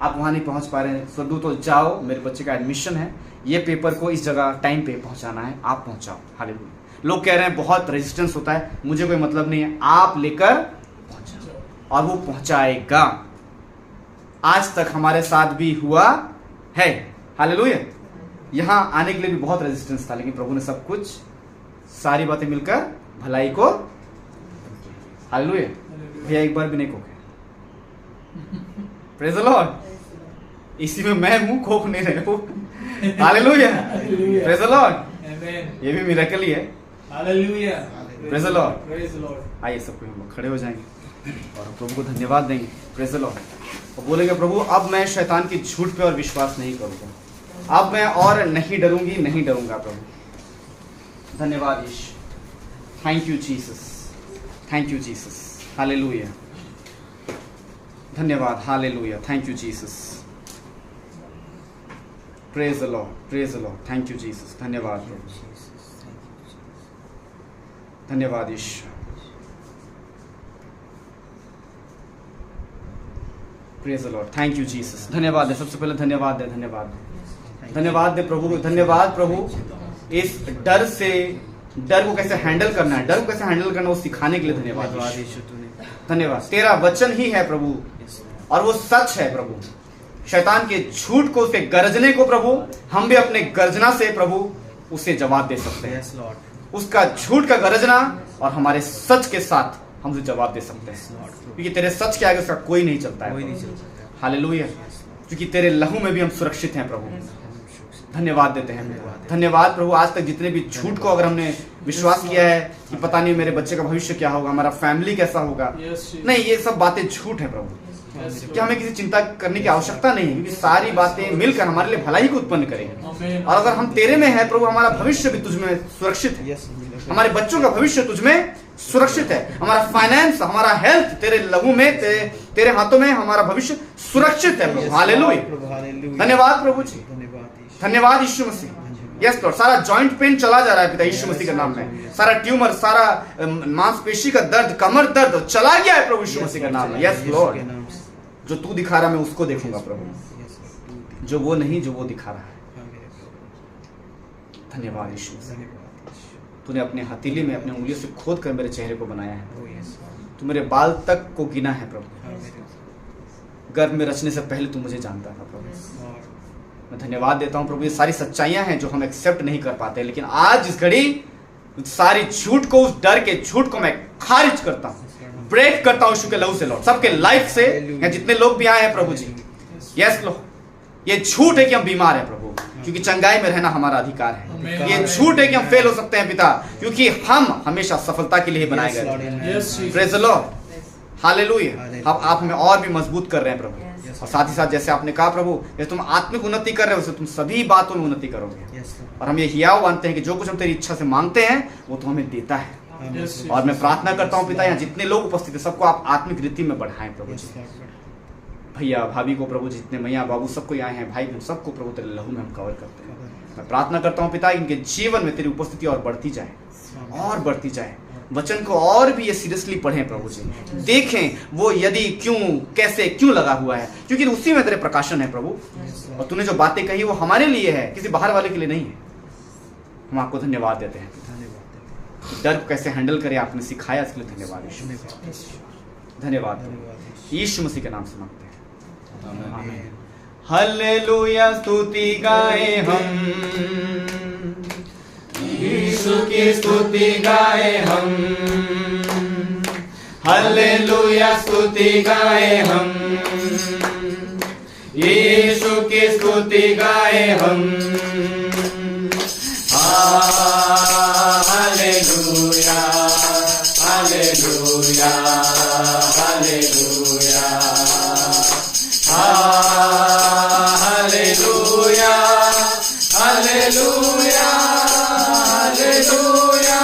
आप वहां नहीं पहुंच पा रहे हैं, स्वर्गदूत तो जाओ, मेरे बच्चे का एडमिशन है, ये पेपर को इस जगह टाइम पे पहुंचाना है, आप पहुंचाओ। हालेलुया। लोग कह रहे हैं बहुत रेजिस्टेंस होता है, मुझे कोई मतलब नहीं है, आप लेकर पहुंचाओ और वो पहुंचाएगा। आज तक हमारे साथ भी हुआ है। हालेलुया। यहां आने के लिए भी बहुत रेजिस्टेंस था, लेकिन प्रभु ने सब कुछ, सारी बातें मिलकर भलाई को। हालेलुया। भैया एक बार भी नहीं खोखे। Praise the Lord. इसी में मैं हूं, खोख नहीं रहे हो। Hallelujah, praise the Lord. ये भी मिरेकल ही है। Hallelujah, praise the Lord. Praise the Lord. आइए सबको हम खड़े हो जाएंगे और प्रभु को धन्यवाद देंगे। Praise the lord. और बोलेंगे प्रभु अब मैं शैतान की झूठ पे और विश्वास नहीं करूंगा, अब मैं और नहीं डरूंगी, नहीं डरूंगा। प्रभु धन्यवाद यीशु। Thank you Jesus, thank you Jesus. Hallelujah, धन्यवाद। Hallelujah, thank you Jesus. Praise the Lord, praise the Lord. Thank you Jesus. धन्यवाद प्रभु, धन्यवाद यीशु। Praise the Lord. Thank you Jesus. धन्यवाद है, सबसे पहले धन्यवाद है, धन्यवाद है, धन्यवाद दे प्रभु को। धन्यवाद प्रभु इस डर से, डर को कैसे हैंडल करना है, डर को कैसे हैंडल करना, वो सिखाने के लिए धन्यवाद। धन्यवाद। तेरा वचन ही है प्रभु और वो सच है प्रभु। शैतान के झूठ को, उसके गरजने को प्रभु, हम भी अपने गर्जना से प्रभु उसे जवाब दे सकते हैं। उसका झूठ का गरजना और हमारे सच के साथ हम उसे जवाब दे सकते हैं, क्योंकि तेरे सच के आगे उसका कोई नहीं चलता है। हालेलुया, क्योंकि तेरे लहू में भी हम सुरक्षित हैं प्रभु। धन्यवाद देते हैं, धन्यवाद प्रभु। आज तक जितने भी झूठ को अगर हमने विश्वास किया है कि पता नहीं मेरे बच्चे का भविष्य क्या होगा, हमारा फैमिली कैसा होगा, नहीं, ये सब बातें झूठ है प्रभु। क्या हमें किसी चिंता करने की आवश्यकता नहीं है, क्योंकि सारी बातें मिलकर हमारे लिए भलाई को उत्पन्न करेंगे। और अगर हम तेरे में है प्रभु, हमारा भविष्य भी तुझमें सुरक्षित है, हमारे बच्चों का भविष्य तुझमें सुरक्षित है, हमारा फाइनेंस, हमारा हेल्थ तेरे लहू में, तेरे हाथों में हमारा भविष्य सुरक्षित है प्रभु। हालेलुया, धन्यवाद प्रभु जी, धन्यवाद यीशु मसीह। यस लॉर्ड, सारा जॉइंट पेन चला जा रहा है पिता यीशु मसीह के नाम में, सारा ट्यूमर, सारा मांसपेशी का दर्द, कमर दर्द चला गया है प्रभु यीशु मसीह के नाम में। यस लॉर्ड, जो तू दिखा रहा मैं उसको देखूंगा प्रभु, जो वो नहीं जो वो दिखा रहा है। धन्यवाद यीशु, तूने अपने हथेली में अपने उंगलियों से खोद कर मेरे चेहरे को बनाया है, तू मेरे बाल तक को गिना है प्रभु, गर्भ में रचने से पहले तू मुझे जानता था प्रभु। मैं धन्यवाद देता हूं प्रभु, ये सारी सच्चाइयां हैं जो हम एक्सेप्ट नहीं कर पाते, लेकिन आज इस घड़ी सारी झूठ को, उस डर के झूठ को मैं खारिज करता हूं, ब्रेक करता हूं यीशु के लहू से लॉर्ड, सबके लाइफ से, या जितने लोग भी आए हैं प्रभु जी। यस लॉर्ड, ये झूठ है कि हम बीमार हैं प्रभु, क्योंकि चंगाई में रहना हमारा अधिकार है। ये झूठ है कि हम फेल हो सकते हैं पिता, क्योंकि हम हमेशा सफलता के लिए बनाए गए। Praise the lord, hallelujah. आप हमें और भी मजबूत कर रहे हैं प्रभु, और साथ ही साथ जैसे आपने कहा प्रभु, जैसे तुम आत्मिक उन्नति कर रहे हो, वैसे तुम सभी बातों में उन्नति करोगे। और हम ये हियाव मानते हैं कि जो कुछ हम तेरी इच्छा से मांगते हैं वो तो हमें देता है। और मैं प्रार्थना करता हूँ पिता, यहाँ जितने लोग उपस्थित हैं सबको आप आत्मिक रीति में बढ़ाएं प्रभु जी। भैया भाभी को प्रभु जी, जितने मैया बाबू सबको आए हैं, भाई बहन सबको प्रभु तेरे लहू में हम कवर करते हैं। मैं प्रार्थना करता हूँ पिता, इनके जीवन में तेरी उपस्थिति और बढ़ती जाए, और बढ़ती जाए। वचन को और भी ये सीरियसली पढ़ें प्रभु जी, देखें वो यदि, क्यों, कैसे, क्यों लगा हुआ है, क्योंकि उसी में तेरे प्रकाशन है प्रभु। और तूने जो बातें कही वो हमारे लिए है, किसी बाहर वाले के लिए नहीं है। हम आपको धन्यवाद देते हैं, डर को कैसे हैंडल करें आपने सिखाया, इसके लिए धन्यवाद यीशु, धन्यवाद यीशु मसीह के नाम से मांगते हैं, आमीन। हालेलुया, स्तुति गाए हम, यीशु की स्तुति गाए हम, हालेलुया, स्तुति गाए हम, यीशु की स्तुति गाए हम, hallelujah, hallelujah, hallelujah, hallelujah, hallelujah, hallelujah.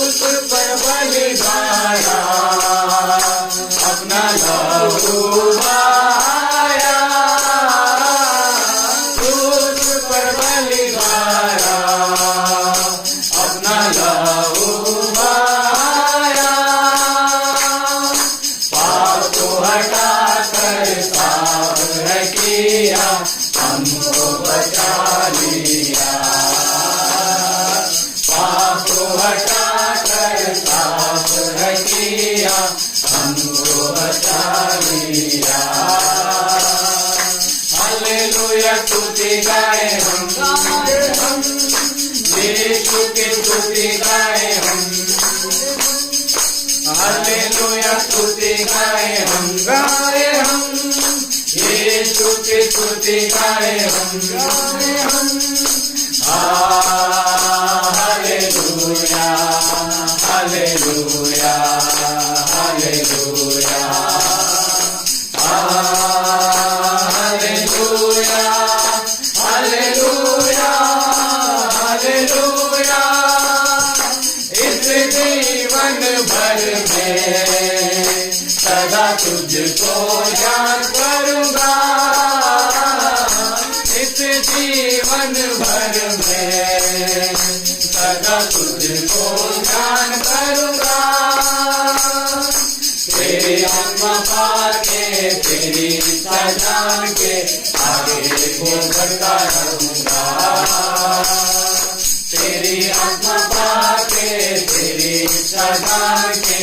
उस पर बलिदाया अपना लहू बहाया, उस पर बलिदाया अपना लहू बहाया, पाप को हटा कर साफ है किया, हमको बचा लिया, पाप को हटा कर साफ है किया, हमको बचा लिया। हालेलुया, स्तुति गाए हम, यीशु की स्तुति गाए हम, हालेलुया, स्तुति गाए हम, गाए हम, यीशु की स्तुति गाए हम, गाए हम, hallelujah, hallelujah, hallelujah, hallelujah, hallelujah, hallelujah. इस जीवन भर में सदा तुझको याद करूंगा, इस जीवन भर में सदा तुझको ध्यान करूंगा, तेरी आत्मा पाके, तेरी इच्छा जान के आगे को बढ़ता रहूंगा, तेरी आत्मा पाके, तेरी इच्छा जान के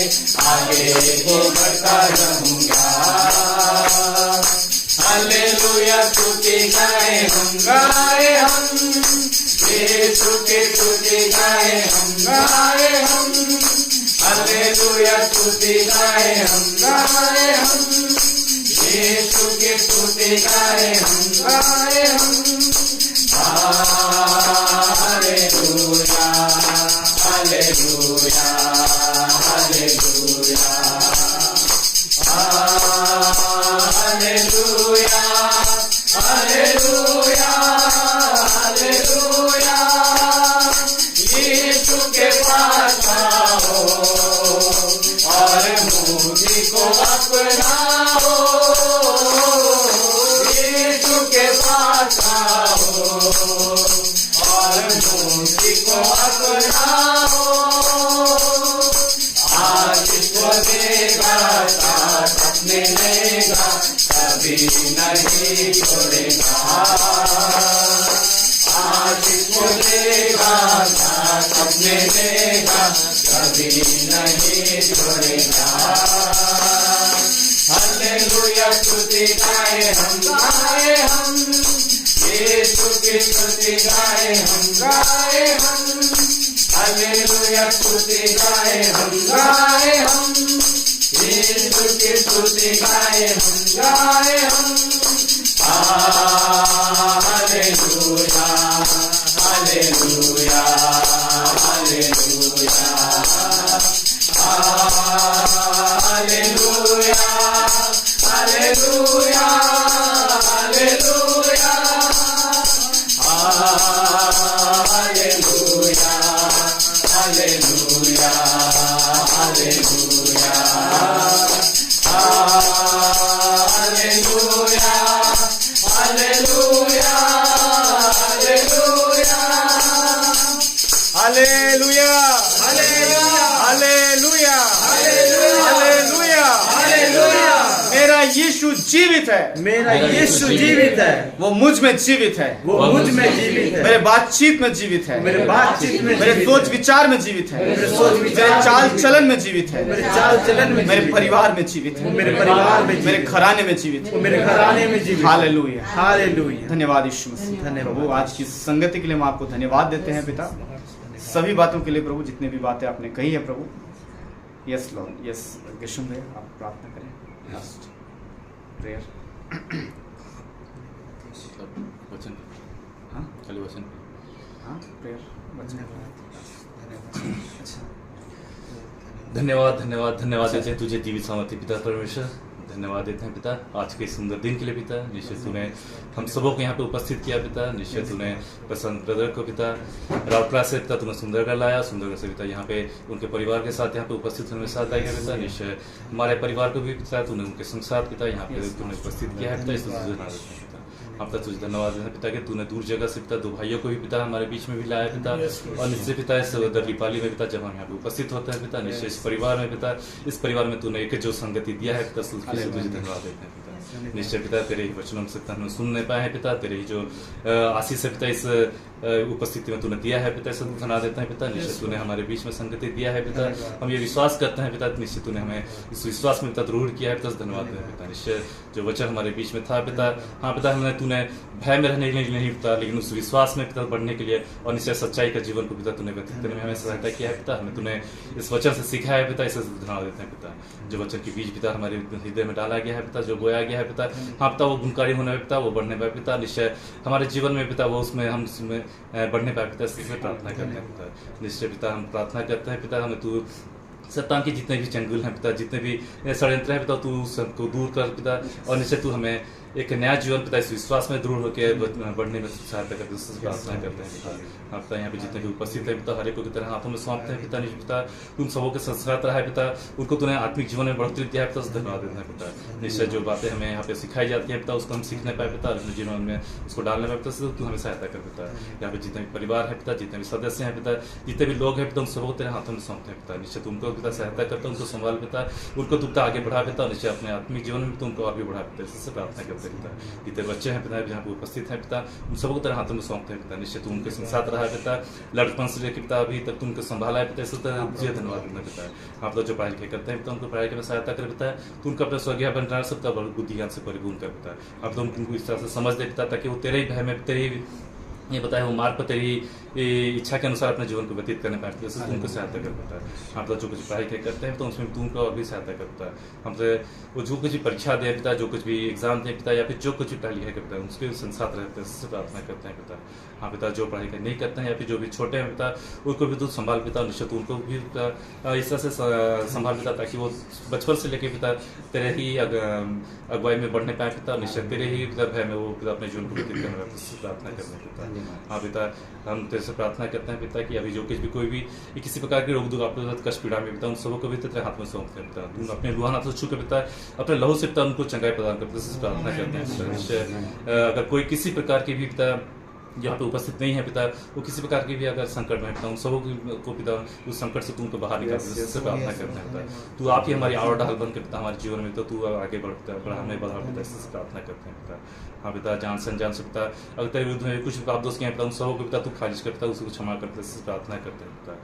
आगे को बढ़ता रहूंगा। हालेलुया, स्तुति गाए हम, गाए हम, यीशु की स्तुति गाए हम, गाए हम, हालेलुया। स्तुति गाए हम, गाए हम, यीशु की स्तुति गाए हम, गाए हम। Hallelujah, hallelujah, hallelujah, hallelujah, hallelujah, hallelujah. यीशु के पास आओ और मुक्ति को अपनाओ। यीशु के पास आओ और मुक्ति को अपनाओ। आशीष को देगा, साथ अपने लेगा, कभी नहीं छोड़ेगा। आशीष को देगा, साथ अपने लेगा, कभी नहीं छोड़ेगा। हालेलुया, स्तुति गाए हम, गाए हम, यीशु की स्तुति गाए हम, गाए हम। हालेलुया, स्तुति गाए हम, गाए हम, यीशु की स्तुति गाए हम, गाए हम। Hallelujah, hallelujah, hallelujah, hallelujah, hallelujah, hallelujah, hallelujah, hallelujah, hallelujah, hallelujah, hallelujah, hallelujah, hallelujah, hallelujah, hallelujah. मेरा यीशु जीवित है, मेरा यीशु जीवित है, वो मुझ में जीवित है, वो मुझ में जीवित है, मेरे बातचीत में जीवित है, मेरे बातचीत में मेरे जीवित सोच है, विचार में जीवित है, मेरे सोच विचार मेरे चाल चलन में जीवित है, मेरे चाल चलन में मेरे जीवित है, परिवार में जीवित है, मेरे परिवार में मेरे जीवित घराने में जीवित है, है। मेरे घराने में जीवित है। Hallelujah, hallelujah. धन्यवाद यीशु मसीह। धन्यवाद। प्रभु आज की संगति के लिए हम आपको धन्यवाद देते हैं पिता, सभी बातों के लिए प्रभु, जितने भी बातें आपने कही है प्रभु। Yes Lord, yes. यीशु में आप प्रार्थना करें, लास्ट प्रेयर। वचन, हाँ खाली वचन। हाँ, प्रेयर वचन। धन्यवाद, धन्यवाद, धन्यवाद देते हैं तुझे जीवित सामर्थ्य पिता परमेश्वर। धन्यवाद देते हैं पिता आज के सुंदर दिन के लिए पिता। निश्चय तूने हम सबों को यहाँ पे उपस्थित किया पिता। निश्चय तूने प्रसन्न ब्रदर को पिता राउरकेला से पिता तूने सुंदरगढ़ लाया, सुंदरगढ़ से पिता यहाँ पे उनके परिवार के साथ यहाँ पे उपस्थित होने में साथ आएगा पिता। निश्चय हमारे परिवार को भी पिता तूने उनके संग साथ पिता यहाँ पे तूने उपस्थित किया है पिता। इसलिए तुझे धन्यवाद देते हैं पिता। हम तो तुझे धन्यवाद देते हैं पिता कि तूने दूर जगह से पिता दो भाइयों को भी पिता हमारे बीच में भी लाया पिता। और निश्चय पिता इस दीपावली में पिता जब हम यहाँ पे उपस्थित होते हैं पिता, निश्चय इस परिवार में पिता, इस परिवार में तूने एक जो संगति दिया है पिता, तुझे धन्यवाद देते हैं पिता। निश्चय पिता तेरे ही वचनों से हम सुन नहीं पाए हैं पिता, तेरे ही जो आशीष है पिता इस उपस्थिति में तूने दिया है पिता, इसे धन्यवाद देते हैं पिता। निश्चय तूने हमारे बीच में संगति दिया है पिता, हम ये विश्वास करते हैं पिता। निश्चय तूने हमें इस विश्वास में पिता दृढ़ किया है पिता, धन्यवाद देते हैं पिता। निश्चय जो वचन हमारे बीच में था पिता, हाँ पिता हमने तूने भय में रहने के लिए नहीं पिता, लेकिन उस विश्वास में पिता बढ़ने के लिए और निश्चय सच्चाई का जीवन को पिता तूने व्यतीत करने में हमें सहायता किया है पिता। हमें तूने इस वचन से सिखाया है पिता, इसे धन्यवाद देते हैं पिता। जो वचन की बीज पिता हमारे हृदय में डाला गया है पिता, जो बोया गया है पिता, हाँ पिता वो गुणकारी होने में पिता, वो बढ़ने पाए पिता। निश्चय हमारे जीवन में पिता वो उसमें हम उसमें बढ़ने पाए पिता, इसलिए प्रार्थना करते हैं पिता। निश्चय पिता हम प्रार्थना करते हैं पिता, हमें तू शैतान के जितने भी चंगुल हैं पिता, जितने भी षड्यंत्र हैं पिता, तू सबको दूर कर पिता। और निश्चय तू हमें एक नया जीवन पिता इस विश्वास में दृढ़ होकर बढ़ने में सहायता करते हैं, प्रार्थना करते हैं पिता। हाँ पिता यहाँ पे जितने भी उपस्थित है पिता, हर एक को की तरह हाथों में सौंपते हैं पिता। निश्चय पिता तुम सबों के संस्कार रहा है पिता, उनको तूने आत्मिक जीवन में बढ़ोतरी दिया है पिता, धन्यवाद देते हैं पिता। निश्चय जो बातें हमें यहाँ पे सिखाई जाती है पिता, उसको हम सीखने पाए पिता, अपने जीवन में उसको डालने पाए पिता, तू हमें सहायता कर पिता। यहाँ पे जितने भी परिवार है पिता, जितने भी सदस्य हैं पिता, जितने भी लोग हैं पिता, उन सबको तेरे हाथों में सौंपते हैं पिता। निश्चय तुमको पिता सहायता करता, उनको संभाल पिता, उनको तुम आगे बढ़ा पिता। निश्चय अपने आत्मिक जीवन में तुमको और भी बढ़ा पिता, इससे प्रार्थना करते हैं पिता। जितने बच्चे हैं पिता जहाँ पे उपस्थित हैं पिता, उन सबको तेरे हाथों में सौंपते हैं पिता। निश्चय तू उनके साथ रहा है पिता, लड़कपन से लेकर पिता अभी तक तुमको संभाला है पिता, इससे तुझे धन्यवाद देना पिता। आप लोग जो पढ़ाई लिखाई करते हैं पिता, उनको पढ़ाई में सहायता कर पिता, तो उनका अपना स्वर्गीय भंडार सबका बुद्धि ज्ञान से परिपूर्ण कर पिता। अब तो उनको इस तरह से समझ दे पिता, ताकि वो तेरे ही भय में, तेरे ये बताया वो मार्ग पर तेरी इच्छा के अनुसार अपने जीवन को व्यतीत करने पाए पिता, तुमको सहायता कर पिता। हाँ पिता, जो कुछ पढ़ाई करते हैं तो उसमें तुमको और भी सहायता करता है हमसे, वो जो कुछ भी परीक्षा दे पिता, जो कुछ भी एग्जाम दे पिता, या फिर जो कुछ भी पढ़ाई लिखाई करता है उसके संसाथ रहते हैं, उससे प्रार्थना करते हैं पिता। हाँ पिता, जो पढ़ाई नहीं करते हैं या फिर जो भी छोटे हैं पिता, उनको भी तू संभाल पिता, निश्चित उनको भी पिता इस तरह से संभाल पिता, ताकि वो बचपन से लेके पिता तेरे ही अगुवाई में बढ़ने पाए पिता, निश्चित तेरे ही पिता भय में वो पिता अपने जीवन को व्यतीत करने पाए, उससे प्रार्थना करते हैं पिता। हाँ पिता, हम तेरे से प्रार्थना करते हैं पिता कि अभी जो कुछ भी कोई भी किसी प्रकार के रोग दुख आप कष्ट पीड़ा में पिता, उन सबों को भी तेरे हाथ में सौंपते हैं पिता। तुम अपने रुहान हाथों से छू के पिता, अपने लहू से पिता उनको चंगाई प्रदान करते हैं, प्रार्थना करते हैं। अगर कोई किसी प्रकार की भी पिता यहाँ पे उपस्थित नहीं है पिता, वो किसी प्रकार की भी अगर संकट में पिता, उन सबों को पिता उस संकट से तुमको बाहर निकालते हैं, प्रार्थना करते हैं पिता। तू आप ही हमारी आवर ढाल बन के पिता हमारे जीवन में, तो तू आगे बढ़ता हमें बढ़ा पिता, इससे प्रार्थना करते हैं पिता। हाँ पिता, जान से अनजान से पिता अगर तेरे विरुद्ध में कुछ पाप दोष किए पिता, उन सबों को पिता तू खारिज करता, उसको क्षमा करते, इससे प्रार्थना करते हैं पिता।